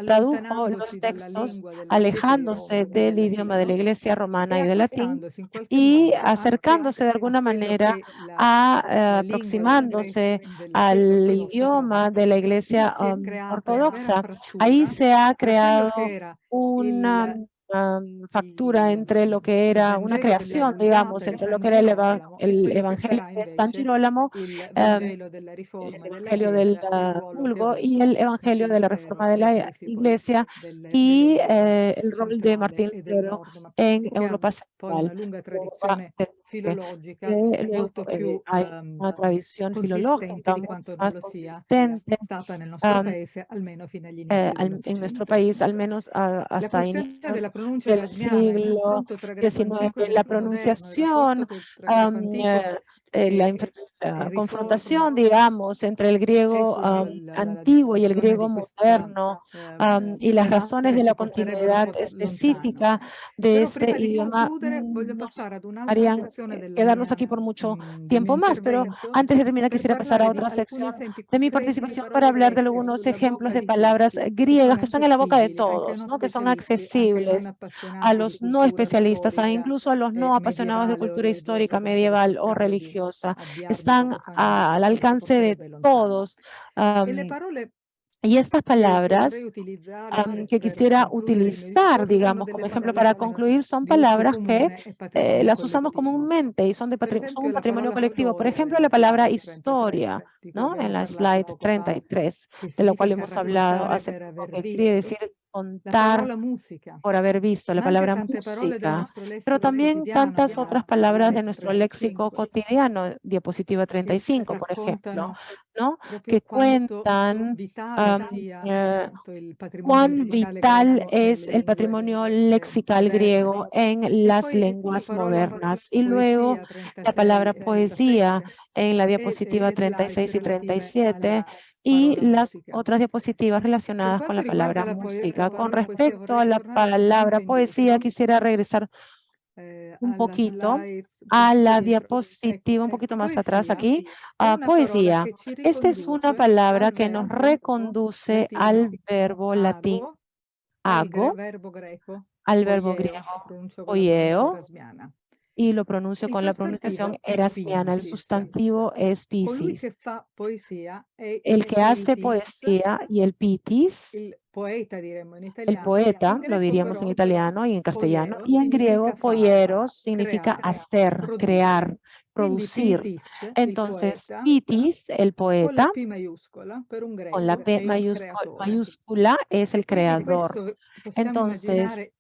tradujo los textos alejándose del idioma de la Iglesia romana y del latín y acercándose de alguna manera aproximándose al idioma de la Iglesia ortodoxa. Ahí se ha creado una factura entre lo que era una creación, digamos, entre lo que era el Evangelio de San Girolamo, el Evangelio del Vulgo y el Evangelio de la Reforma de la Iglesia y el rol de Martín Lutero en Europa Central. Luego hay una tradición filológica mucho más consistente en nuestro país, al menos hasta inicios del siglo XIX. La pronunciación, la confrontación, digamos, entre el griego antiguo y el griego moderno y las razones de la continuidad específica de este idioma nos harían quedarnos aquí por mucho tiempo más, pero antes de terminar quisiera pasar a otra sección de mi participación para hablar de algunos ejemplos de palabras griegas que están en la boca de todos, ¿no? Que son accesibles a los no especialistas, incluso a los no apasionados de cultura histórica, medieval o religiosa. Están al alcance de todos. Y estas palabras que quisiera utilizar, digamos, como ejemplo para concluir, son palabras que las usamos comúnmente y son un patrimonio colectivo. Por ejemplo, la palabra historia, ¿no? En la slide 33, de la cual hemos hablado hace poco, que quiere decir contar por haber visto, la palabra música, pero también tantas otras palabras de nuestro léxico cotidiano, diapositiva 35, por ejemplo, ¿no? Que cuentan cuán vital es el patrimonio lexical griego en las lenguas modernas. Y luego la palabra poesía en la diapositiva 36 y 37 y las otras diapositivas relacionadas con la palabra música. Con respecto a la palabra poesía, quisiera regresar un poquito a la diapositiva, un poquito más atrás aquí. Poesía. Esta es una palabra que nos reconduce al verbo latín ago, al verbo griego poieo y lo pronuncio con la pronunciación erasmiana. El sustantivo es Colui pisis. che fa poesia è El il que hace poetis, poesía y el pitis, il poeta diremmo in el italiano. poeta, In lo greco diríamos en però italiano y en castellano, poieo y en griego significa fare, poieros significa creare, hacer, produrre. crear, Quindi producir. pitis, il Entonces, poeta, pitis, el con la poeta, P maiuscola, per un con la greco P è il creatore. mayúscula es E el quindi creador. questo possiamo Entonces, immaginare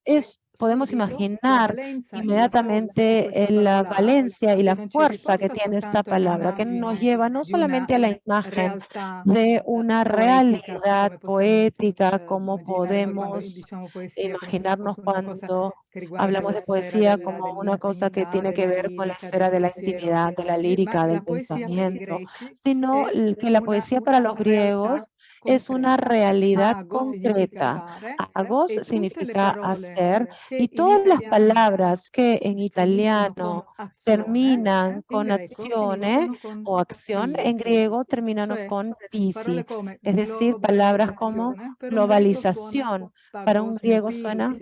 podemos subito la imaginar valenza e la forza di inmediatamente questa la parola, valencia y che la non ci fuerza que riporta tiene esta soltanto alla palabra, que nos immagine lleva no di una solamente a la imagen realtà de una poetica, realidad come possiamo poética, como immaginare noi quando podemos diciamo poesia, pensiamo imaginarnos su una cosa cuando che riguarda hablamos la de sfera poesía como una cosa que dell'intimità, tiene que della ver con la lirica, esfera del de la pensiero, intimidad, de la ma lírica, del la poesia per i pensamiento, greci sino è que la poesía para los griegos es una realidad Ago significa concreta. fare Agos e tutte le significa parole hacer che y in todas las italiano palabras que en finiscono con italiano azione, terminan in con greco acciones finiscono con o acción, en pisi, griego terminan cioè con pisi, parole come es decir, palabras como globalizzazione, per un greco suona globalización. Para un griego suena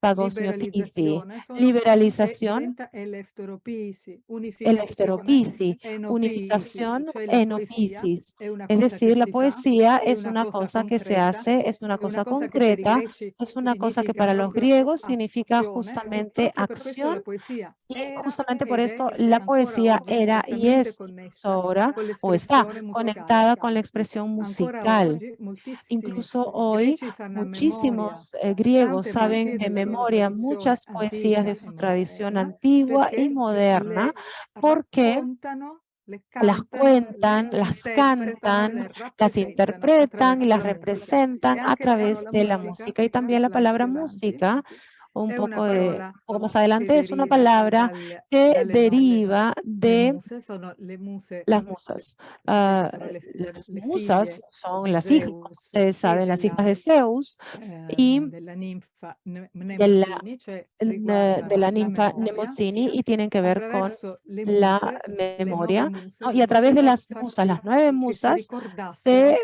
pagosmiopisi, pagosmiopisi, liberalizzazione e liberalización, diventa elefteropisi, elefteropisi, enopisi, unificación, cioè la poesia enopisis. è una Es cosa che decir, la si fa, poesía è es una una cosa cosa que se concreta, hace, es una è una cosa cosa che per i concreta, greci es una cosa que significa para los proprio griegos significa azione e justamente proprio per questo la acción. poesia Y era justamente por ed è esto la ancora poesía oggi era y strettamente es incluso connessa ahora con o está l'espressione musicale. conectada con la expresión Ancora musical. oggi moltissimi Incluso hoy greci sanno a memoria muchísimos griegos tante saben poesie de della loro memoria tradizione muchas poesías de antica e su tradición moderna antigua y perché moderna le porque raccontano, le las cantano, cuentan, le las interpretano, cantan, le las rappresentano interpretan y attraverso las la musica. E representan a anche la través parola de la musica, música. Y también la slide palabra più avanti, música, è una un parola poco más che adelante, es una deriva palabra que dalle muse. deriva Le de muse sono le muse, las musas. sapete, sono Las le musas figlie son di las hijas, como Zeus ustedes e saben, las hijas de Zeus y della ninfa de la, Mnemosyne, cioè de riguardano la la ninfa memoria. Mnemosyne y tienen que ver con Attraverso le la muse, le 9 memoria, muse, ¿no? Y a través de potevano las far musas, sì las 9 che si musas, ricordassero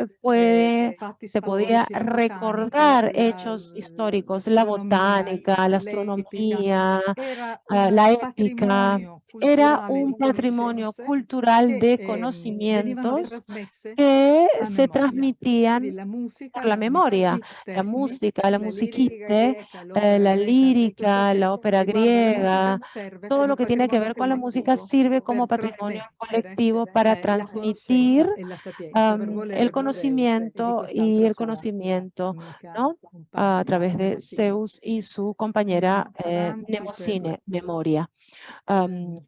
fatti se podía storici, la botanica, recordar hechos históricos, la l'astronomia, botánica, la l'epica. astronomía, Era la un épica. patrimonio Era culturale un di patrimonio conoscenze cultural che de venivano conocimientos trasmesse que a se memoria. Quindi transmitían la musica, por la memoria. La música, la la lirica musiquite, greca, l'opera la greca e tutto ciò lírica, che la ópera riguarda la musica griega, serve todo come lo que tiene que patrimonio ver con la música collettivo sirve como per patrimonio trasmettere colectivo para la transmitir conoscenza e la sapienza, per el volere di Zeus e di conocimiento y quest'altra el sua conocimiento, amica ¿no? A compagna través de Mnemosyne. Zeus y su Andiamo compañera avanti Mnemosyne, memoria.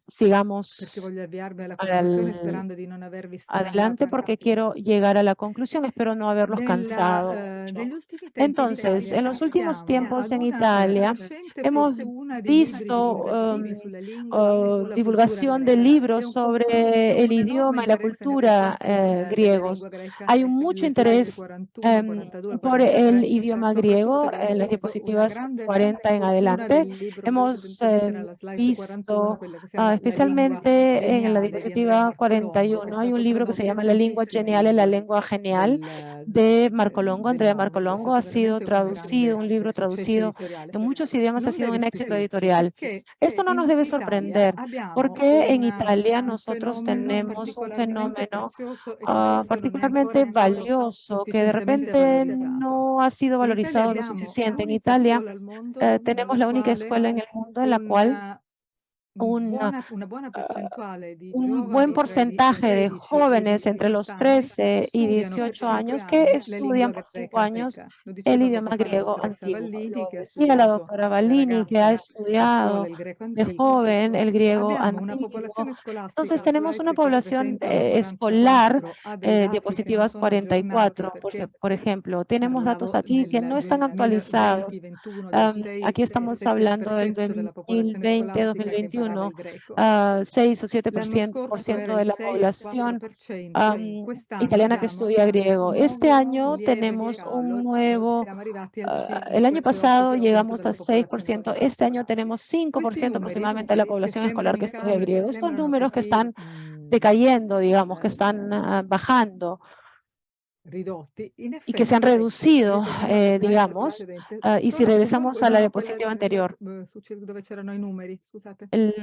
Sigamos perché voglio avviarmi alla conclusione al- sperando di non avervi adelante stancato. porque quiero llegar a la conclusión. Espero no haberlos cansado mucho. Negli ultimi tempi in Entonces, Italia en los últimos assistiamo tiempos ad en una Italia crescente hemos fortuna di libri visto divulgativi sulla lingua e sulla cultura divulgación de greca e libros un sobre el un enorme idioma y la interesse nei cultura confronti della griegos. lingua greca. Hay un mucho Le slide interés 41, 42, por el 43, idioma soprattutto griego abbiamo en las visto una diapositivas grande 40 en fortuna adelante. del libro, Hemos specialmente nella slide 41, visto quella che si chiama La lingua especialmente en la geniale di Andrea diapositiva Marcolongo, che è 41, hay un stato libro que se tradotto in llama La lengua tantissime genial, la lingue lengua genial de Marco Longo, del Andrea Marco mondo. È Longo. stato Ha sido veramente un traducido, un grande libro successo traducido editoriale. en muchos idiomas, ha Non sido deve un éxito stupirci editorial. perché Esto no nos in debe Italia sorprender, abbiamo porque en Italia un nosotros fenomeno tenemos un particolarmente fenómeno prezioso e che forse non è ancora particularmente stato valioso que de sufficientemente repente valorizzato. no ha sido In Italia valorizado lo abbiamo suficiente. En l'unica Italia scuola al mondo tenemos nella la única quale escuela en el mundo en la cual una un, una buona percentuale di un buen giovani tra i porcentaje de 13 e i jóvenes entre 18 los anni 13 y studiano per 18 5 años que anni la estudian lingua por 5 greca años antica. Lo el diceva poco idioma fa la griego dottoressa antiguo. Vallini, Lo che ha decía la studiato doctora da Vallini, que ha ragazza a estudiado scuola il greco de antico. joven el griego Abbiamo una antiguo. popolazione Entonces scolastica, tenemos una slides che población presentano escolar, 44, ha dei dati che non diapositivas sono aggiornati 44, perché por ejemplo. Tenemos datos parlavo aquí que no están nel actualizados. 2020-21 del Aquí estamos hablando del 6-7% della popolazione scolastica che imparava 2020-2021, il greco. 6 o L'anno scorso 7% era il de la 6 al población 4%, quest'anno italiana que siamo estudia a griego. Este nuovo año lieve tenemos un calo, nuevo, siamo arrivati al el año pasado 5,8% llegamos della a popolazione 6%, este año scolastica. tenemos Questi 5% numeri, aproximadamente de la che población escolar sembrano que in estudia calo, griego. Estos sembrano números que così están decayendo, digamos, que están bajando. y que se han reducido, digamos, y si regresamos a la diapositiva anterior,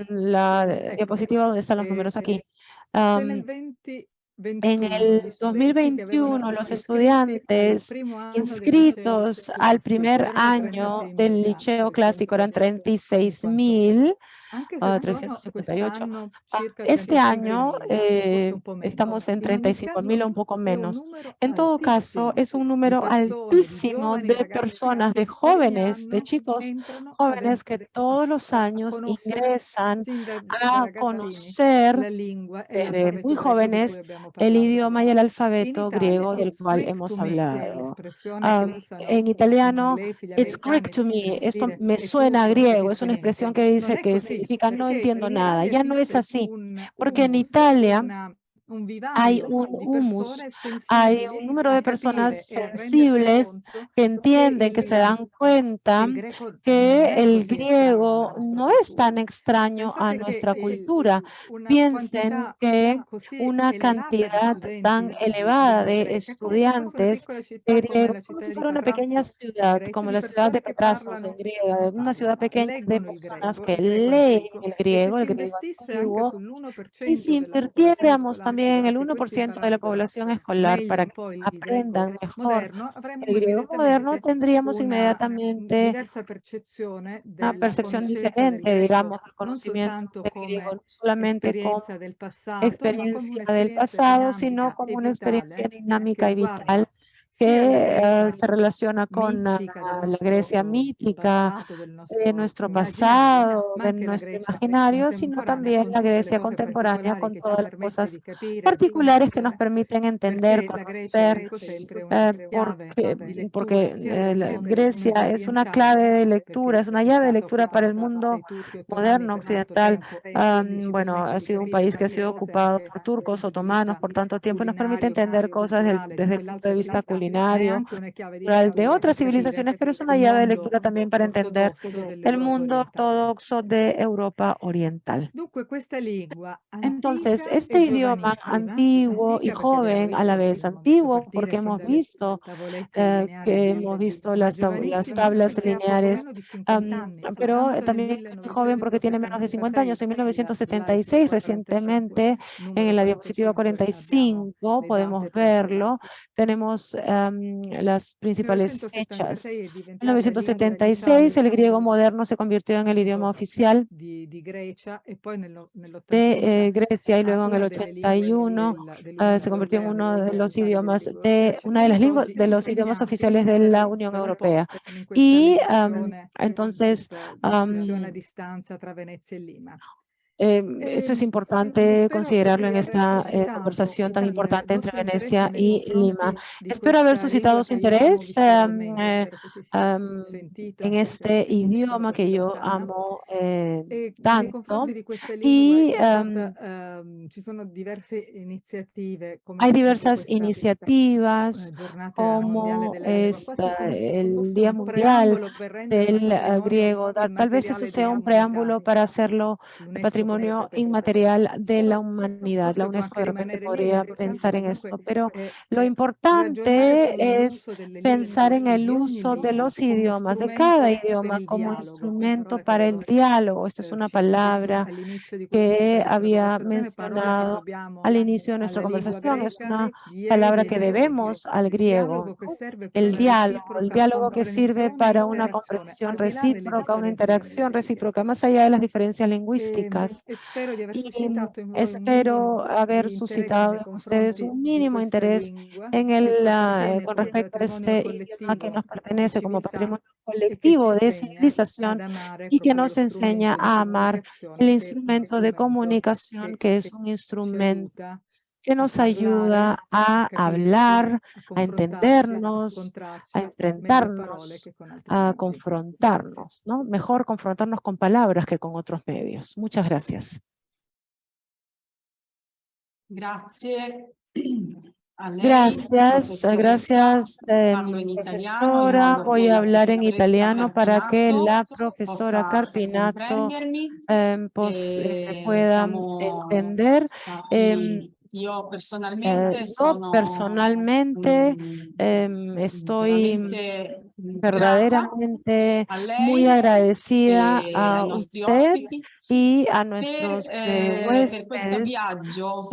la diapositiva donde están los números aquí. En el 2021, los estudiantes inscritos al primer año del liceo clásico eran 36.358. Este año estamos en 35.000 o un poco menos. En todo caso, es un número altísimo de personas, de jóvenes, de chicos jóvenes que todos los años ingresan a conocer desde muy jóvenes el idioma y el alfabeto griego del cual hemos hablado. En italiano, it's Greek to me. Esto me suena a griego. Es una expresión que dice que significa no entiendo nada. Ya no es así, porque en Italia hay un humus, hay un número de personas sensibles que entienden, que se dan cuenta que el griego no es tan extraño a nuestra cultura. Piensen que una cantidad tan elevada de estudiantes de griego, como si fuera una pequeña ciudad, como la ciudad de Petrasos en griega, una ciudad pequeña de personas que leen el griego antiguo, y si invirtiéramos también el 1% de la población escolar para que aprendan mejor el griego moderno, tendríamos inmediatamente una percepción diferente, digamos, del conocimiento del griego, no solamente como experiencia del pasado, sino como una experiencia dinámica y vital que se relaciona con la Grecia mítica, de nuestro pasado, de nuestro imaginario, sino también la Grecia contemporánea con todas las cosas particulares que nos permiten entender, conocer, porque Grecia es una clave de lectura, es una llave de lectura para el mundo moderno occidental. Bueno, ha sido un país que ha sido ocupado por turcos, otomanos por tanto tiempo y nos permite entender cosas desde el punto de vista culinario, de otras civilizaciones, pero es una llave de lectura también para entender el mundo ortodoxo de Europa Oriental. Entonces, este idioma antiguo y joven a la vez, antiguo porque hemos visto las tablas lineares, pero también es muy joven porque tiene menos de 50 años. En 1976, recientemente, en la diapositiva 45, podemos verlo, tenemos las principales fechas. En 1976, el griego moderno se convirtió en el idioma oficial de Grecia y luego en el 81 se convirtió en uno de los idiomas de los idiomas oficiales de la Unión Europea. Y entonces esto es importante considerarlo en esta conversación tan importante entre Venecia y Lima. Espero haber suscitado su interés en este idioma que yo amo tanto. Y hay diversas iniciativas como el Día Mundial del Griego. Tal vez eso sea un preámbulo para hacerlo el patrimonio inmaterial de la humanidad. La UNESCO de repente podría pensar en esto, pero lo importante es pensar en el uso de los idiomas, de cada idioma como instrumento para el diálogo. Esta es una palabra que había mencionado al inicio de nuestra conversación. Es una palabra que debemos al griego, ¿no? El diálogo que sirve para una comprensión recíproca, una interacción recíproca, más allá de las diferencias lingüísticas. Y espero haber suscitado en ustedes un mínimo interés en con respecto a este idioma que nos pertenece como patrimonio colectivo de civilización y que nos enseña a amar el instrumento de comunicación, que es un instrumento que nos ayuda a hablar, a entendernos, a enfrentarnos, a confrontarnos, ¿no? Mejor confrontarnos con palabras que con otros medios. Muchas gracias. Gracias. Gracias, profesora. Voy a hablar en italiano para que la profesora Carpinato pueda entender. Yo personalmente estoy veramente verdaderamente a muy lei agradecida e a ai nostri usted ospiti y a per nuestros questo huéspedes viaggio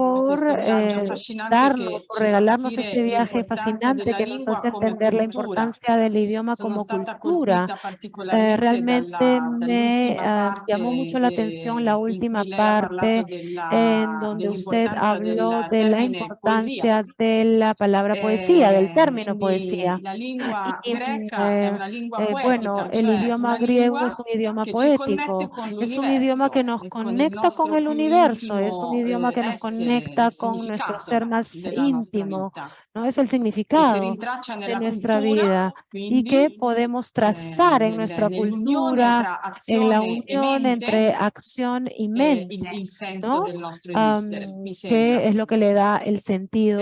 affascinante por ci fa regalarnos capire este viaje l'importanza fascinante della que nos lingua hace come entender la cultura. importancia del idioma Sono como stata cultura. colpita particolarmente Realmente me dall'ultima parte llamó mucho la atención la in última cui lei ha parlato parte en donde usted dell'importanza habló del de la termine poesia. importancia de la palabra poesía, del término Quindi poesía. la lingua Y greca è una lingua bueno, poetica, el cioè idioma una griego lingua es un idioma che ci connette poético, con es un idioma que l'universo nos e con il conecta con nostro el più universo, es un intimo idioma que nos essere, il conecta con nuestro ser significato más della nostra íntimo, vita ¿no? Es el e che significado rintraccia de nella nuestra cultura, vida y que quindi podemos trazar en nuestra nell'unione cultura, tra en la azione e unión mente, entre acción y mente, il senso ¿no? del nostro esistere, mi sembra. Que es lo que le da el sentido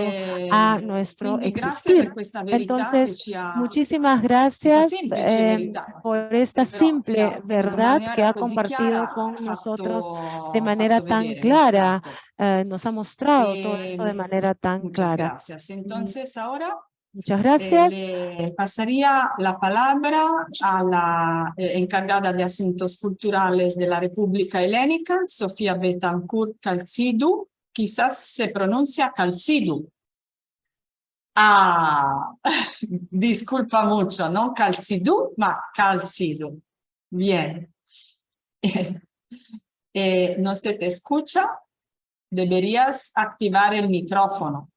a nuestro Quindi grazie per existir. questa verità che Entonces, ci ha, muchísimas questa gracias semplice verità, por esta però simple in verdad que maniera ha così compartido chiara con nosotros de manera fatto tan vedere, clara. mostrato. Nos ha mostrado todo esto de manera tan Muchas clara. gracias. Entonces ahora Muchas gracias. le pasaría la palabra a la encargada de Asuntos Culturales de la República Helénica, Sofía Betancourt Calcidou. Quizás se pronuncia Calcidou. Ah, disculpa mucho, no Calcidou, ma Calcidou. Bien. No se te escucha. Deberías activar el micrófono.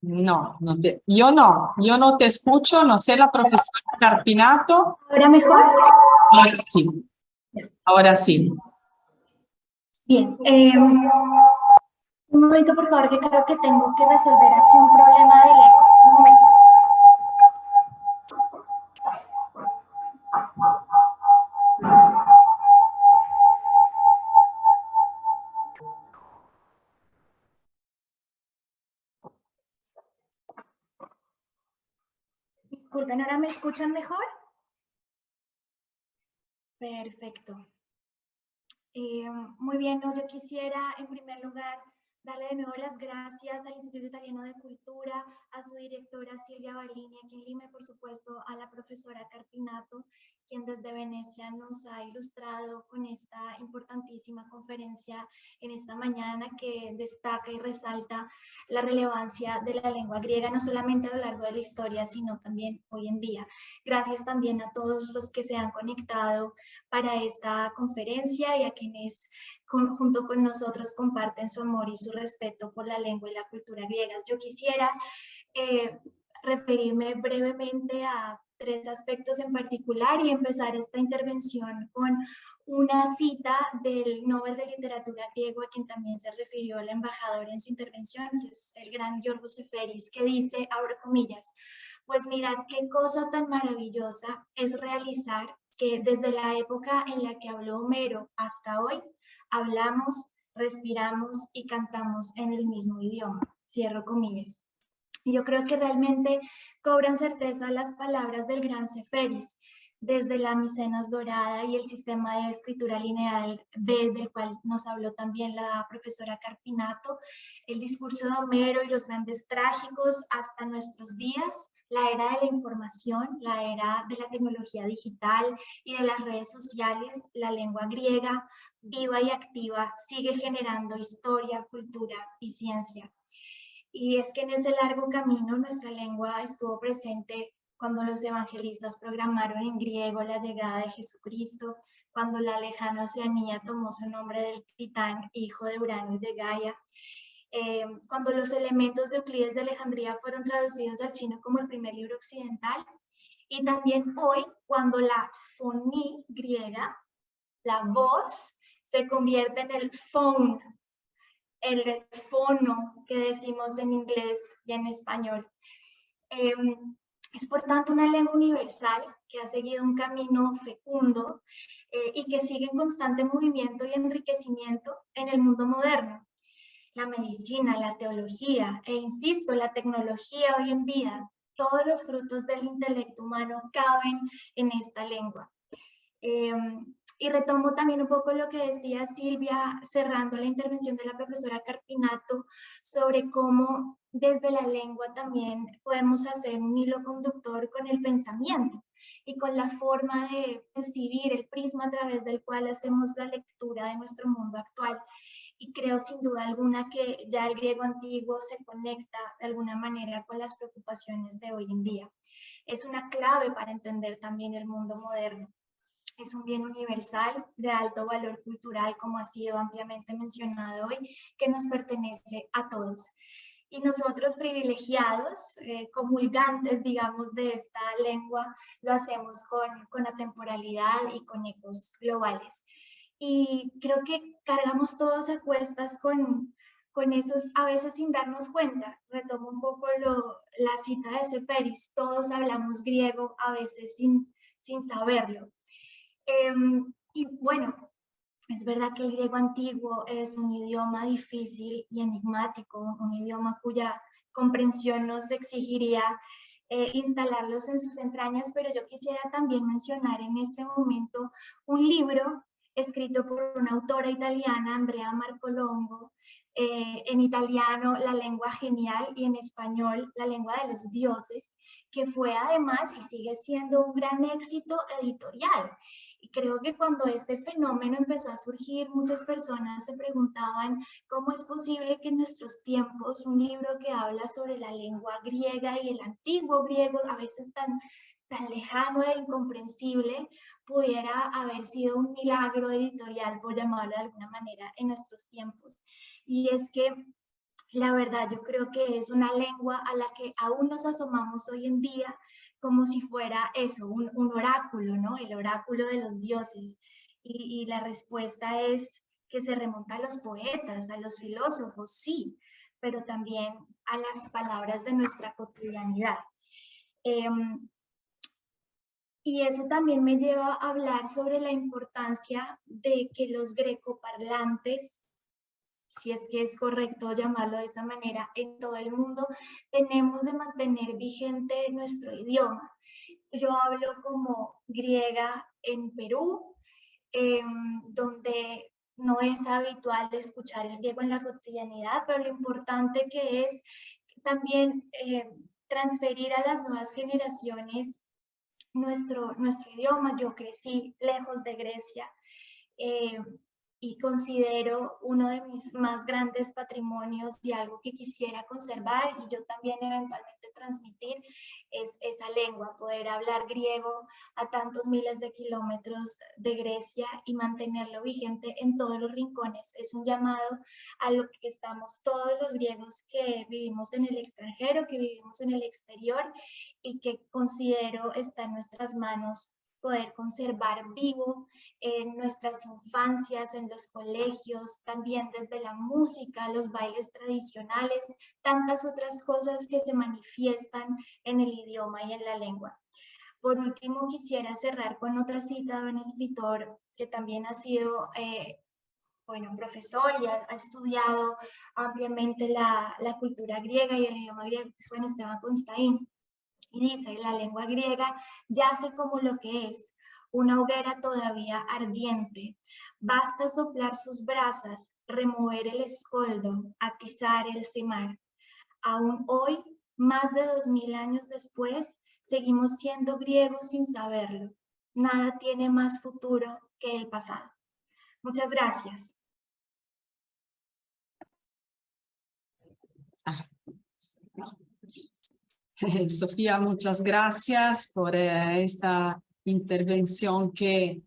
No, yo no te escucho, no sé la profesora Carpinato. ¿Ahora mejor? Sí, ahora sí. Bien. Un momento, por favor, que creo que tengo que resolver aquí un problema del eco. Un momento. Disculpen, ¿ahora me escuchan mejor? Perfecto. Muy bien, yo quisiera en primer lugar darle de nuevo las gracias al Instituto Italiano de Cultura, a su directora Silvia Ballini aquí en Lima y por supuesto a la profesora Carpinato, quien desde Venecia nos ha ilustrado con esta importantísima conferencia en esta mañana que destaca y resalta la relevancia de la lengua griega, no solamente a lo largo de la historia, sino también hoy en día. Gracias también a todos los que se han conectado para esta conferencia y a quienes junto con nosotros comparten su amor y su respeto por la lengua y la cultura griegas. Yo quisiera referirme brevemente a tres aspectos en particular y empezar esta intervención con una cita del Nobel de Literatura griego a quien también se refirió el embajador en su intervención, que es el gran Yorgos Seferis, que dice, abro comillas, pues mirad qué cosa tan maravillosa es realizar que desde la época en la que habló Homero hasta hoy, hablamos, respiramos y cantamos en el mismo idioma. Cierro comillas. Y yo creo que realmente cobran certeza las palabras del gran Seferis, desde la Micenas Dorada y el sistema de escritura lineal B, del cual nos habló también la profesora Carpinato, el discurso de Homero y los grandes trágicos hasta nuestros días, la era de la información, la era de la tecnología digital y de las redes sociales, la lengua griega, viva y activa, sigue generando historia, cultura y ciencia. Y es que en ese largo camino nuestra lengua estuvo presente cuando los evangelistas programaron en griego la llegada de Jesucristo, cuando la lejana Oceanía tomó su nombre del Titán, hijo de Urano y de Gaia, cuando los elementos de Euclides de Alejandría fueron traducidos al chino como el primer libro occidental, y también hoy cuando la foní griega, la voz, se convierte en el phone, el fono que decimos en inglés y en español. Es por tanto una lengua universal que ha seguido un camino fecundo y que sigue en constante movimiento y enriquecimiento en el mundo moderno. La medicina, la teología e, insisto, la tecnología hoy en día, todos los frutos del intelecto humano caben en esta lengua. Y retomo también un poco lo que decía Silvia, cerrando la intervención de la profesora Carpinato, sobre cómo desde la lengua también podemos hacer un hilo conductor con el pensamiento y con la forma de percibir el prisma a través del cual hacemos la lectura de nuestro mundo actual. Y creo sin duda alguna que ya el griego antiguo se conecta de alguna manera con las preocupaciones de hoy en día. Es una clave para entender también el mundo moderno. Es un bien universal de alto valor cultural, como ha sido ampliamente mencionado hoy, que nos pertenece a todos. Y nosotros privilegiados, comulgantes, digamos, de esta lengua, lo hacemos con atemporalidad y con ecos globales. Y creo que cargamos todos a cuestas con esos, a veces sin darnos cuenta. Retomo un poco la cita de Seferis, todos hablamos griego, a veces sin saberlo. Y bueno, es verdad que el griego antiguo es un idioma difícil y enigmático, un idioma cuya comprensión nos exigiría instalarlos en sus entrañas, pero yo quisiera también mencionar en este momento un libro escrito por una autora italiana, Andrea Marcolongo, en italiano La lengua genial y en español La lengua de los dioses, que fue además y sigue siendo un gran éxito editorial. Y creo que cuando este fenómeno empezó a surgir, muchas personas se preguntaban cómo es posible que en nuestros tiempos un libro que habla sobre la lengua griega y el antiguo griego, a veces tan lejano e incomprensible, pudiera haber sido un milagro editorial, por llamarlo de alguna manera, en nuestros tiempos. Y es que la verdad, yo creo que es una lengua a la que aún nos asomamos hoy en día como si fuera eso, un oráculo, ¿no? El oráculo de los dioses. Y la respuesta es que se remonta a los poetas, a los filósofos, sí, pero también a las palabras de nuestra cotidianidad. Y eso también me lleva a hablar sobre la importancia de que los grecoparlantes, si es que es correcto llamarlo de esta manera, en todo el mundo, tenemos de mantener vigente nuestro idioma. Yo hablo como griega en Perú, donde no es habitual escuchar el griego en la cotidianidad, pero lo importante que es también transferir a las nuevas generaciones nuestro idioma. Yo crecí lejos de Grecia, y considero uno de mis más grandes patrimonios y algo que quisiera conservar y yo también eventualmente transmitir es esa lengua, poder hablar griego a tantos miles de kilómetros de Grecia y mantenerlo vigente en todos los rincones. Es un llamado a lo que estamos todos los griegos que vivimos en el extranjero, que vivimos en el exterior y que considero está en nuestras manos poder conservar vivo en nuestras infancias, en los colegios, también desde la música, los bailes tradicionales, tantas otras cosas que se manifiestan en el idioma y en la lengua. Por último, quisiera cerrar con otra cita de un escritor que también ha sido profesor y ha estudiado ampliamente la cultura griega y el idioma griego, que es Juan Esteban Constaín. Y dice, la lengua griega yace como lo que es, una hoguera todavía ardiente. Basta soplar sus brasas, remover el escoldo, atizar el cemar. Aún hoy, más de 2000 años después, seguimos siendo griegos sin saberlo. Nada tiene más futuro que el pasado. Muchas gracias. Sofía, muchas gracias por esta intervención que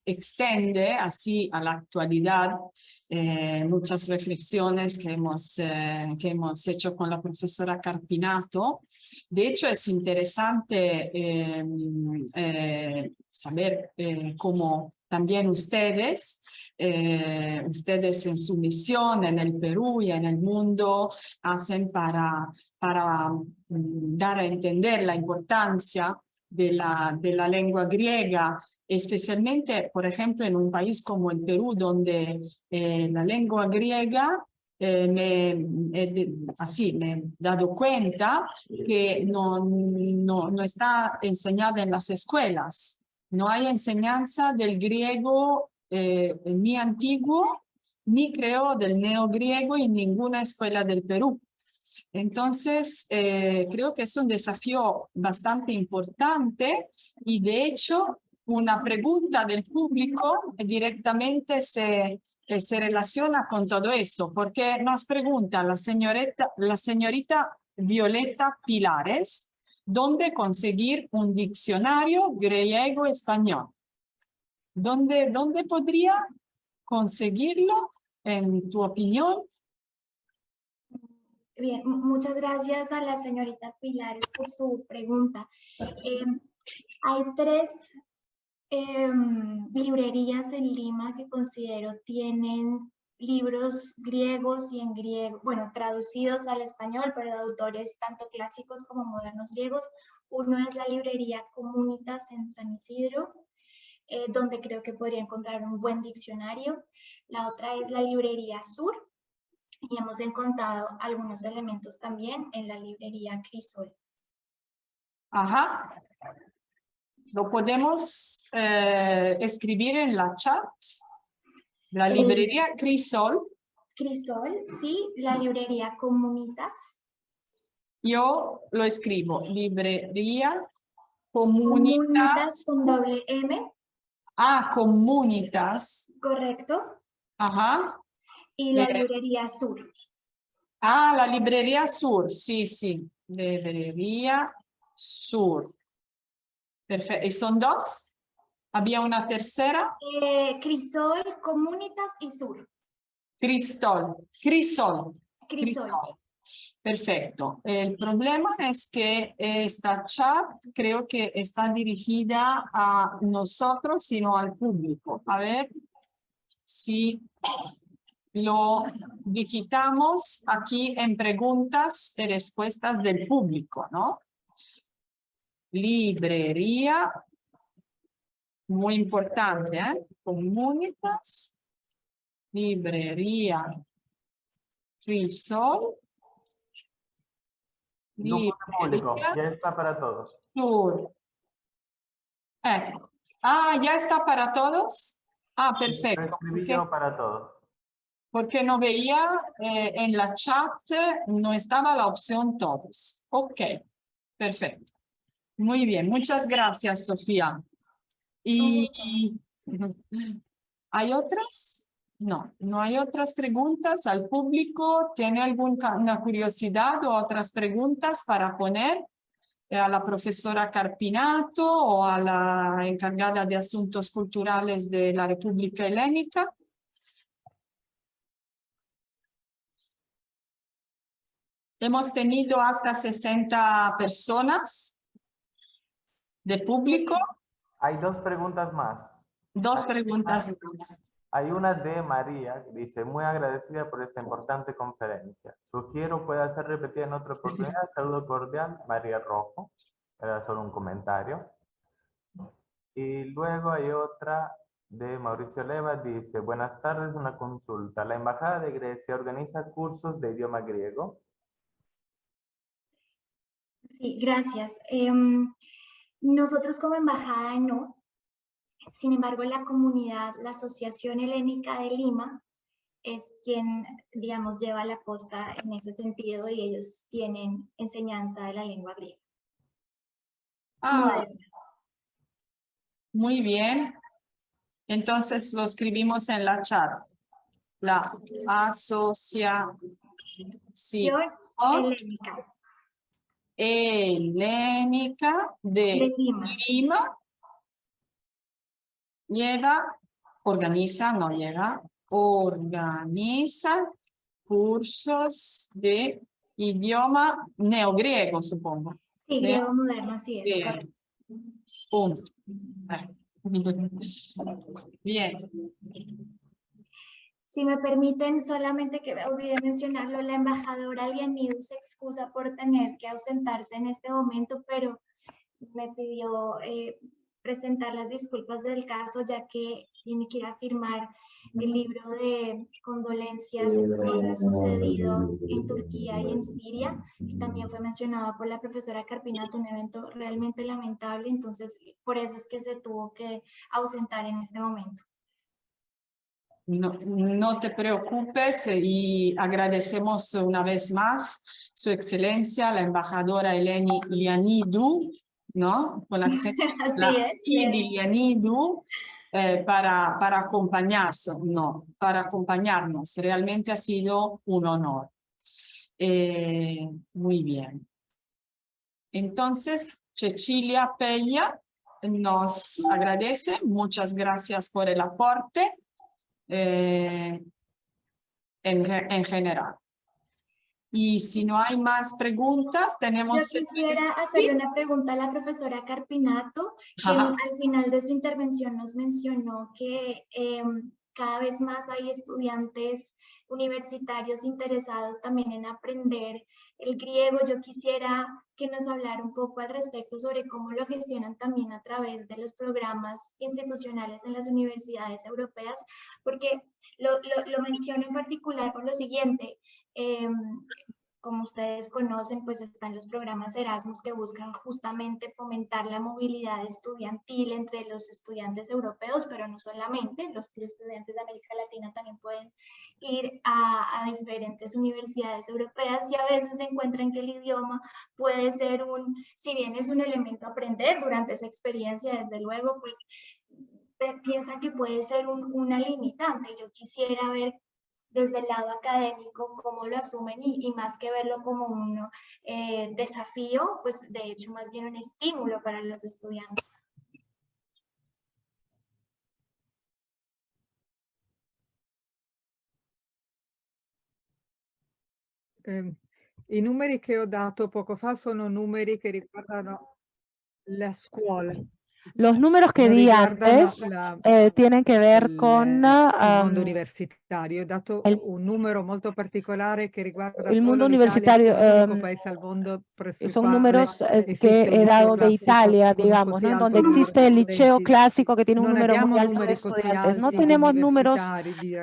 extiende así a la actualidad muchas reflexiones que hemos hecho con la profesora Carpinato. De hecho, es interesante saber cómo también ustedes en su misión en el Perú y en el mundo hacen para dar a entender la importancia de la lengua griega, especialmente, por ejemplo, en un país como el Perú, donde la lengua griega me he dado cuenta que no está enseñada en las escuelas. No hay enseñanza del griego ni antiguo, ni creo del neogriego en ninguna escuela del Perú. Entonces, creo que es un desafío bastante importante y de hecho una pregunta del público directamente se relaciona con todo esto, porque nos pregunta la señorita Violeta Pilares, ¿dónde conseguir un diccionario griego-español? ¿Dónde podría conseguirlo, en tu opinión? Bien, muchas gracias a la señorita Pilares por su pregunta. Hay 3 librerías en Lima que considero tienen libros griegos y en griego, bueno, traducidos al español, pero de autores tanto clásicos como modernos griegos. Uno es la librería Comunitas en San Isidro, donde creo que podría encontrar un buen diccionario. La otra es la librería Sur, y hemos encontrado algunos elementos también en la librería Crisol. Ajá. Lo podemos escribir en la chat. La librería Crisol. Crisol, sí. La librería Comunitas. Yo lo escribo. Librería Comunitas con doble M. Ah, Comunitas. Correcto. Ajá. Y la librería Sur. Ah, la librería Sur. Sí, sí. Librería Sur. Perfecto. ¿Y son 2? ¿Había una tercera? Crisol, Comunitas y Sur. Crisol. Perfecto. El problema es que esta chat creo que está dirigida a nosotros, sino al público. A ver si lo digitamos aquí en preguntas y respuestas del público, ¿no? Librería, muy importante, ¿eh? Comunitas, librería Crisol. Grupo de público, ya está para todos. Sur. Ah, ¿ya está para todos? Ah, perfecto. Escribió para todos. Porque no veía en la chat, no estaba la opción todos. Ok, perfecto. Muy bien, muchas gracias, Sofía. ¿Y hay otras? No, no hay otras preguntas al público. ¿Tiene alguna curiosidad o otras preguntas para poner a la profesora Carpinato o a la encargada de Asuntos Culturales de la República Helénica? Hemos tenido hasta 60 personas de público. Hay 2 preguntas más. 2 preguntas más. Hay una de María que dice, muy agradecida por esta importante conferencia. Sugiero pueda ser repetida en otra oportunidad. Saludo cordial, María Rojo. Era solo un comentario. Y luego hay otra de Mauricio Leva, dice, buenas tardes, una consulta. ¿La Embajada de Grecia organiza cursos de idioma griego? Sí, gracias. Nosotros como embajada no. Sin embargo, la comunidad, la Asociación Helénica de Lima, es quien, digamos, lleva la posta en ese sentido y ellos tienen enseñanza de la lengua griega. Moderna. Muy bien. Entonces lo escribimos en la chat. La Asociación Helénica de Lima organiza cursos de idioma neogriego, supongo. Sí, griego moderno, así es. Bien. Punto. Bien. Si me permiten, solamente que olvidé mencionarlo, la embajadora Lianidu se excusa por tener que ausentarse en este momento, pero me pidió presentar las disculpas del caso, ya que tiene que ir a firmar el libro de condolencias por lo sucedido en Turquía y en Siria, que también fue mencionado por la profesora Carpinato, un evento realmente lamentable, entonces por eso es que se tuvo que ausentar en este momento. No te preocupes y agradecemos una vez más Su Excelencia, la embajadora Eleni Lianidou, ¿no? Con acento Lianidou, para acompañarnos, no, para acompañarnos. Realmente ha sido un honor. Muy bien. Entonces, Cecilia Pella nos agradece. Muchas gracias por el aporte. En general. Y si no hay más preguntas, tenemos... Yo quisiera hacerle una pregunta a la profesora Carpinato, que al final de su intervención nos mencionó que cada vez más hay estudiantes universitarios interesados también en aprender el griego. Yo quisiera que nos hablara un poco al respecto sobre cómo lo gestionan también a través de los programas institucionales en las universidades europeas, porque lo menciono en particular por lo siguiente. Como ustedes conocen, pues están los programas Erasmus que buscan justamente fomentar la movilidad estudiantil entre los estudiantes europeos, pero no solamente, los estudiantes de América Latina también pueden ir a diferentes universidades europeas y a veces se encuentran que el idioma puede ser si bien es un elemento a aprender durante esa experiencia, desde luego, pues piensan que puede ser una limitante. Yo quisiera ver desde el lado académico cómo lo asumen y más que verlo como un desafío, pues de hecho más bien un estímulo para los estudiantes. I numeri che ho dato poco fa sono numeri che riguardano la scuola. Los números que di antes tienen que ver con il mondo universitario. Ho dato un numero molto particolare che riguarda el mundo solo l'Italia, universitario. l'unico paese al mondo presso il Son quale números que esiste un he dado liceo de Italia, classico con un digamos, così ¿no? En alto donde numero existe di el liceo studenti. clásico que tiene un Non número muy abbiamo alto de numeri così estudiantes. No alti di tenemos números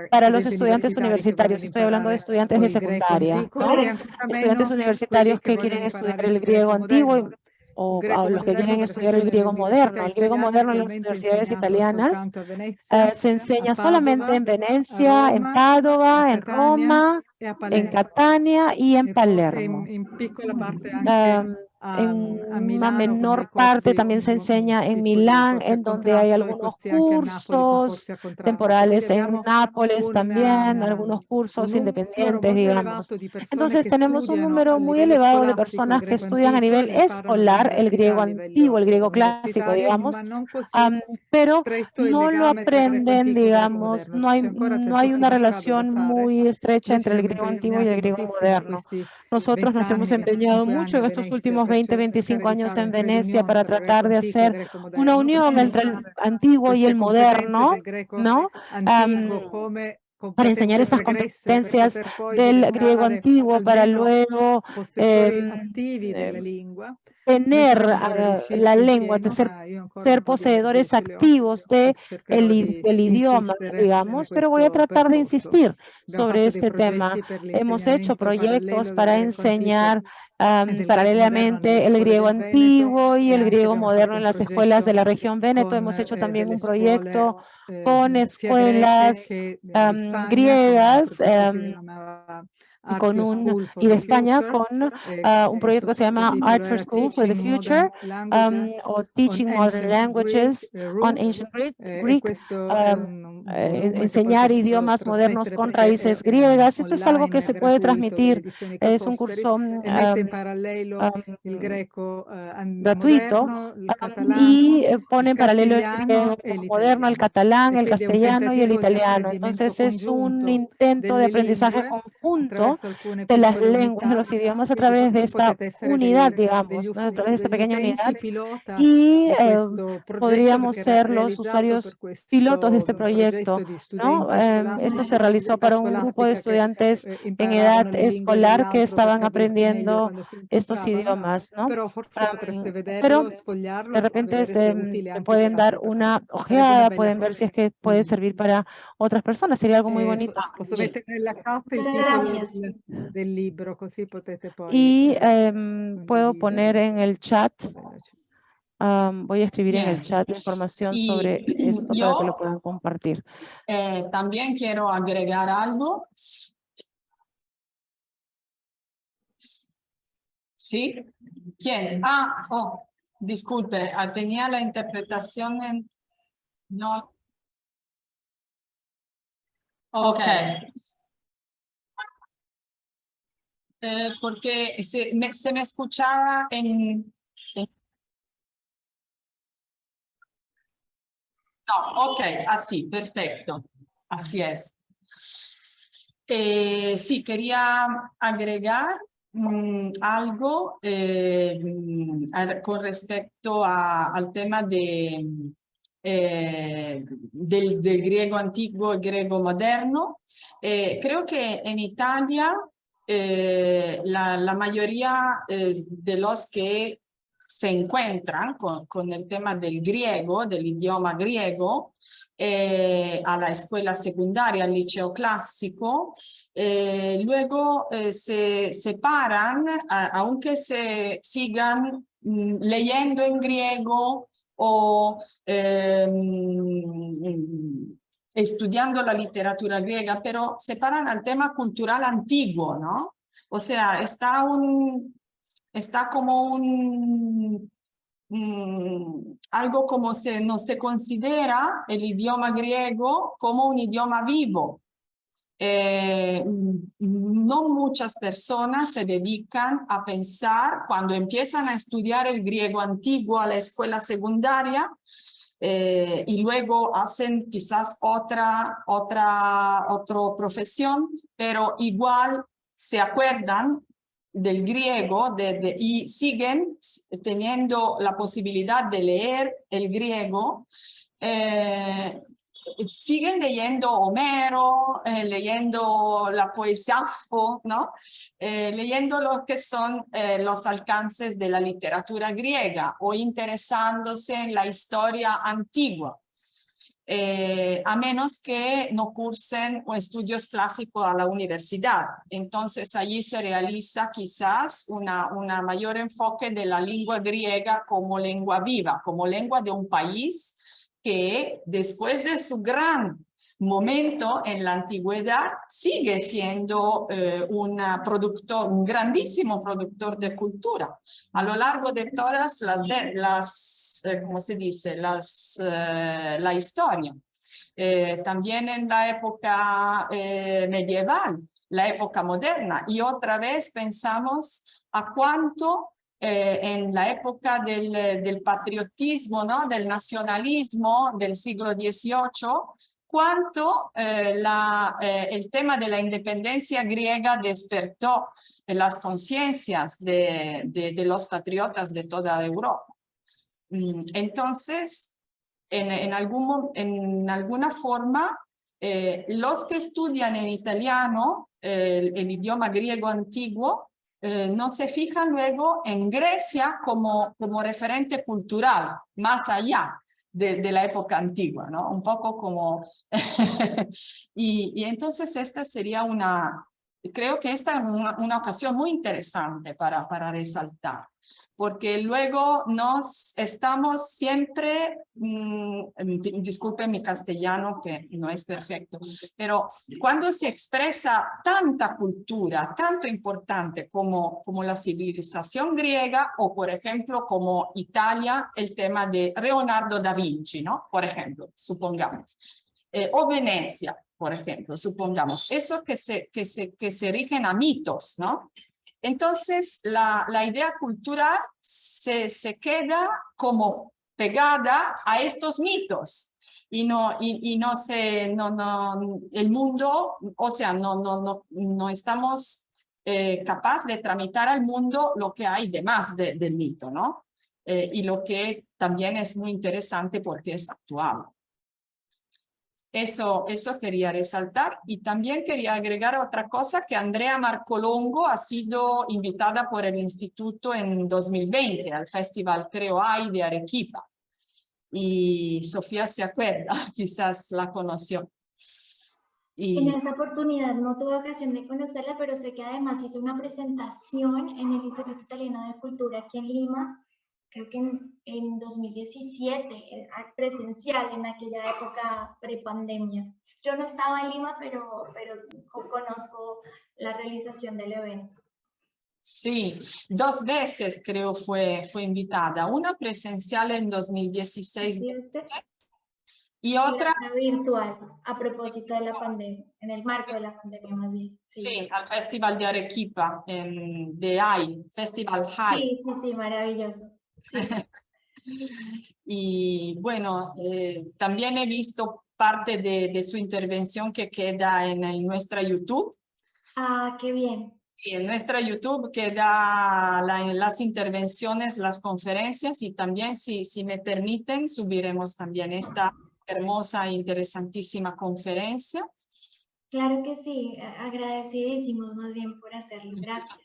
para los studenti estudiantes universitarios. che Estoy vogliono hablando de imparare estudiantes o de il greco secundaria, antico ¿no? e ancora Estudiantes meno universitarios quelli che que vogliono quieren estudiar imparare el il griego greco antiguo moderno. o Il greco los que quieren moderno, per estudiar esempio, el nelle griego università moderno. El griego italiane moderno en las attualmente è universidades insegnato italianas soltanto a Venezia, se a enseña solamente Padova, en a Venecia, en Roma, a Padova, en Catania Roma, e a en Palermo. Catania y en E Palermo. in piccola parte anche En a una Milano con menor dei parte corsi también se enseña en piccoli, Milán, corsi a en donde hay contratto e algunos corsi anche a Napoli con corsi cursos a contratto. Quindi temporales, en abbiamo Nápoles también, algunos un cursos numero independientes, molto digamos. elevato di persone Entonces che tenemos un studiano número a muy livello elevado de scolastico il personas que greco estudian a antico e nivel ne imparano escolar el all'università griego a antiguo, el livello griego clásico, universitario, digamos, ma non così pero stretto il no lo legame tra greco aprenden, antico e greco digamos, moderno. C'è ancora no hay una tantissima strada da relación fare. muy estrecha entre el griego Decisamente ne antiguo y el anche griego moltissimi in moderno. questi Nosotros nos 20 hemos anni, empeñado 25 mucho anni a en estos Venezia últimos per 20, cercare 25 di años fare en un trade Venecia union para tra greco tratar de antico e hacer greco una moderno, unión entre el antiguo y queste el competenze moderno, del greco ¿no? antico come Para enseñar competenze estas pregresse per competencias poter poi del griego diventare antiguo para almeno luego possessori attivi della lingua. Noi tener siamo ancora la riusciti in lengua, de pieno, ser, ma io ancora un ser po' di mezzi poseedores ce li ho. activos Cercherò di del idioma, insistere in digamos, pero voy a questo tratar de percorso. insistir Abbiamo sobre fatto dei este tema. progetti per Hemos hecho l'insegnamento proyectos parallelo del para greco antico enseñar e del greco moderno nelle paralelamente el scuole griego del Veneto antiguo y e el anche griego abbiamo fatto moderno en un las escuelas de progetto la región Veneto. con Hemos hecho también delle un scuole proyecto con sia greche escuelas che di Spagna, con un griegas progetto che si chiamava con Archeo School for y the de España Future, con un il proyecto que se llama sottotitolo Art for era School for the Teaching Future, Modern Languages o on Teaching Modern Ancient Greek Languages on Roots, Ancient e Greek, questo è un volume che poi enseñar posso idiomas modernos trasmettere con perché raíces è griegas. Esto es algo que online, se puede gratuito, le transmitir, edizioni Ca' es un Fosteri, curso e mette in parallelo il greco gratuito moderno, il y catalano, pone il en paralelo el castigliano griego e moderno, el l'italiano. catalán, E el quindi è un castellano y el tentativo di italiano. apprendimento Entonces es un congiunto intento de delle aprendizaje lingue conjunto ¿no? De las lenguas, de los idiomas, a través de esta unidad, digamos, ¿no? A través de esta pequeña unidad. Y podríamos ser los usuarios pilotos de este proyecto, ¿no? Esto se realizó para un grupo de estudiantes en edad escolar que estaban aprendiendo estos idiomas, ¿no? Pero de repente le pueden dar una ojeada, pueden ver si es que puede servir para otras personas. Sería algo muy bonito. Posso mettere nella chat il Muchas titolo gracias. del libro, così potete poi Y puedo poner condividere. en el chat, voy a escribir en el Bien. chat la información Y sobre esto para que lo yo puedan compartir. también quiero agregar algo. ¿Sí? ¿Quién? Oh, disculpe, tenía la interpretación en... No. Ok. Porque se me escuchaba en... No, ok, así, perfecto. Así es. Sí, quería agregar algo con respecto al tema del griego antiguo y griego moderno. Creo que en Italia la mayoría de los que se encuentran con el tema del griego, del idioma griego, a la escuela secundaria, al liceo clásico, luego se separan, aunque se sigan leyendo en griego o estudiando la literatura griega, pero separan al tema cultural antiguo, ¿no? O sea, está como algo como no se considera el idioma griego como un idioma vivo. No muchas personas se dedican a pensar cuando empiezan a estudiar el griego antiguo a la escuela secundaria y luego hacen quizás otra profesión, pero igual se acuerdan del griego y siguen teniendo la posibilidad de leer el griego, siguen leyendo Homero, leyendo la poesía, ¿no? Leyendo lo que son los alcances de la literatura griega o interesándose en la historia antigua. A menos que no cursen estudios clásicos a la universidad. Entonces allí se realiza quizás una mayor enfoque de la lengua griega como lengua viva, como lengua de un país que después de su gran momento en la antigüedad sigue siendo un grandísimo productor de cultura. A lo largo de todas ¿cómo se dice? La historia. También en la época medieval, la época moderna. Y otra vez pensamos a cuánto en la época del patriotismo, ¿no? Del nacionalismo del siglo XVIII, cuánto el tema de la independencia griega despertó las conciencias de los patriotas de toda Europa. Entonces, en alguna forma, los que estudian en italiano el idioma griego antiguo no se fijan luego en Grecia como referente cultural, más allá de la época antigua, ¿no? Un poco como... y entonces esta sería creo que esta es una ocasión muy interesante para resaltar, porque luego estamos siempre, disculpen mi castellano que no es perfecto, pero cuando se expresa tanta cultura, tanto importante como la civilización griega o por ejemplo como Italia, el tema de Leonardo da Vinci, ¿no? Por ejemplo, supongamos. O Venecia, por ejemplo, supongamos. Eso que se rigen a mitos, ¿no? Entonces, la idea cultural se queda como pegada a estos mitos. y el mundo, o sea, no estamos capaces de tramitar al mundo lo que hay de más del mito, ¿no? Y lo que también es muy interesante porque es actual. Eso quería resaltar, y también quería agregar otra cosa, que Andrea Marcolongo ha sido invitada por el Instituto en 2020 al Festival Creo Hay de Arequipa. Y Sofía se acuerda, quizás la conoció. En esa oportunidad no tuve ocasión de conocerla, pero sé que además hizo una presentación en el Instituto Italiano de Cultura aquí en Lima, creo que en 2017, presencial, en aquella época prepandemia. Yo no estaba en Lima, pero conozco la realización del evento. Sí, 2 veces creo fue invitada, una presencial en 2016 y otra virtual, a propósito de la pandemia, en el marco de la pandemia más bien. Sí, al Festival de Arequipa, de AI, Festival AI. Sí, maravilloso. Sí. Y bueno, también he visto parte de su intervención que queda en nuestra YouTube. Ah, qué bien. Y en nuestra YouTube queda las intervenciones, las conferencias, y también, si me permiten, subiremos también esta hermosa e interesantísima conferencia. Claro que sí, agradecidísimos más bien por hacerlo. Gracias.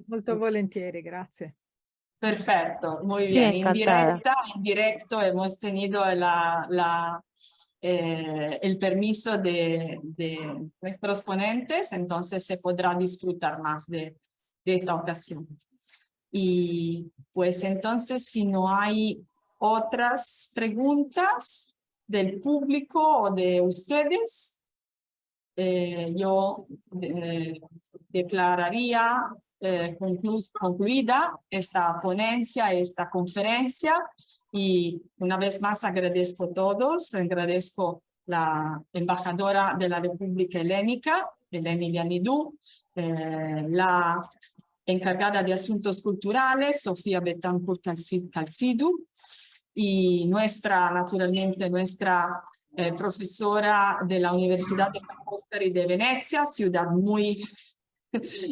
Molto volentieri, grazie. Perfecto, muy Sí, bien. encantada. En directo hemos tenido el permiso de nuestros ponentes, entonces se podrá disfrutar más de esta ocasión. Y pues entonces, si no hay otras preguntas del público o de ustedes, yo declararía concluida esta ponencia, esta conferencia, y una vez más agradezco a todos, agradezco la embajadora de la República Helénica, Eleni Lianidou, la encargada de Asuntos Culturales, Sofía Betancourt Calcidou, y naturalmente nuestra profesora de la Universidad de Foscari de Venecia, ciudad muy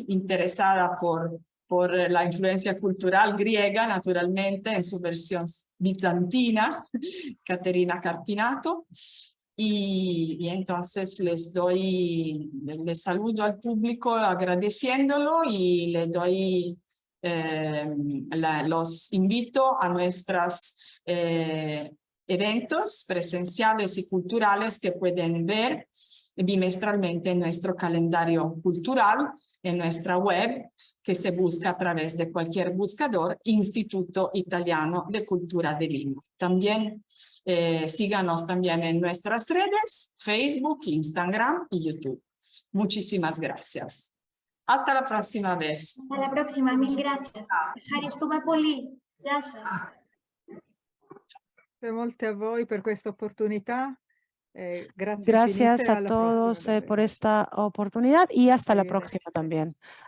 interesada por la influencia cultural griega, naturalmente, en su versión bizantina, Caterina Carpinato. Y entonces les saludo al público agradeciéndolo, y los invito a nuestros eventos presenciales y culturales que pueden ver bimestralmente en nuestro calendario cultural, en nuestra web, que se busca a través de cualquier buscador, Instituto Italiano de Cultura de Lima. También síganos también en nuestras redes, Facebook, Instagram y YouTube. Muchísimas gracias. Hasta la próxima vez. Hasta la próxima, mil gracias. Ευχαριστούμε πολύ. Γεια σας. Grazie molte a voi per questa opportunità. Grazie Gracias infinite, a alla todos prossima, por esta oportunidad, y hasta la próxima también.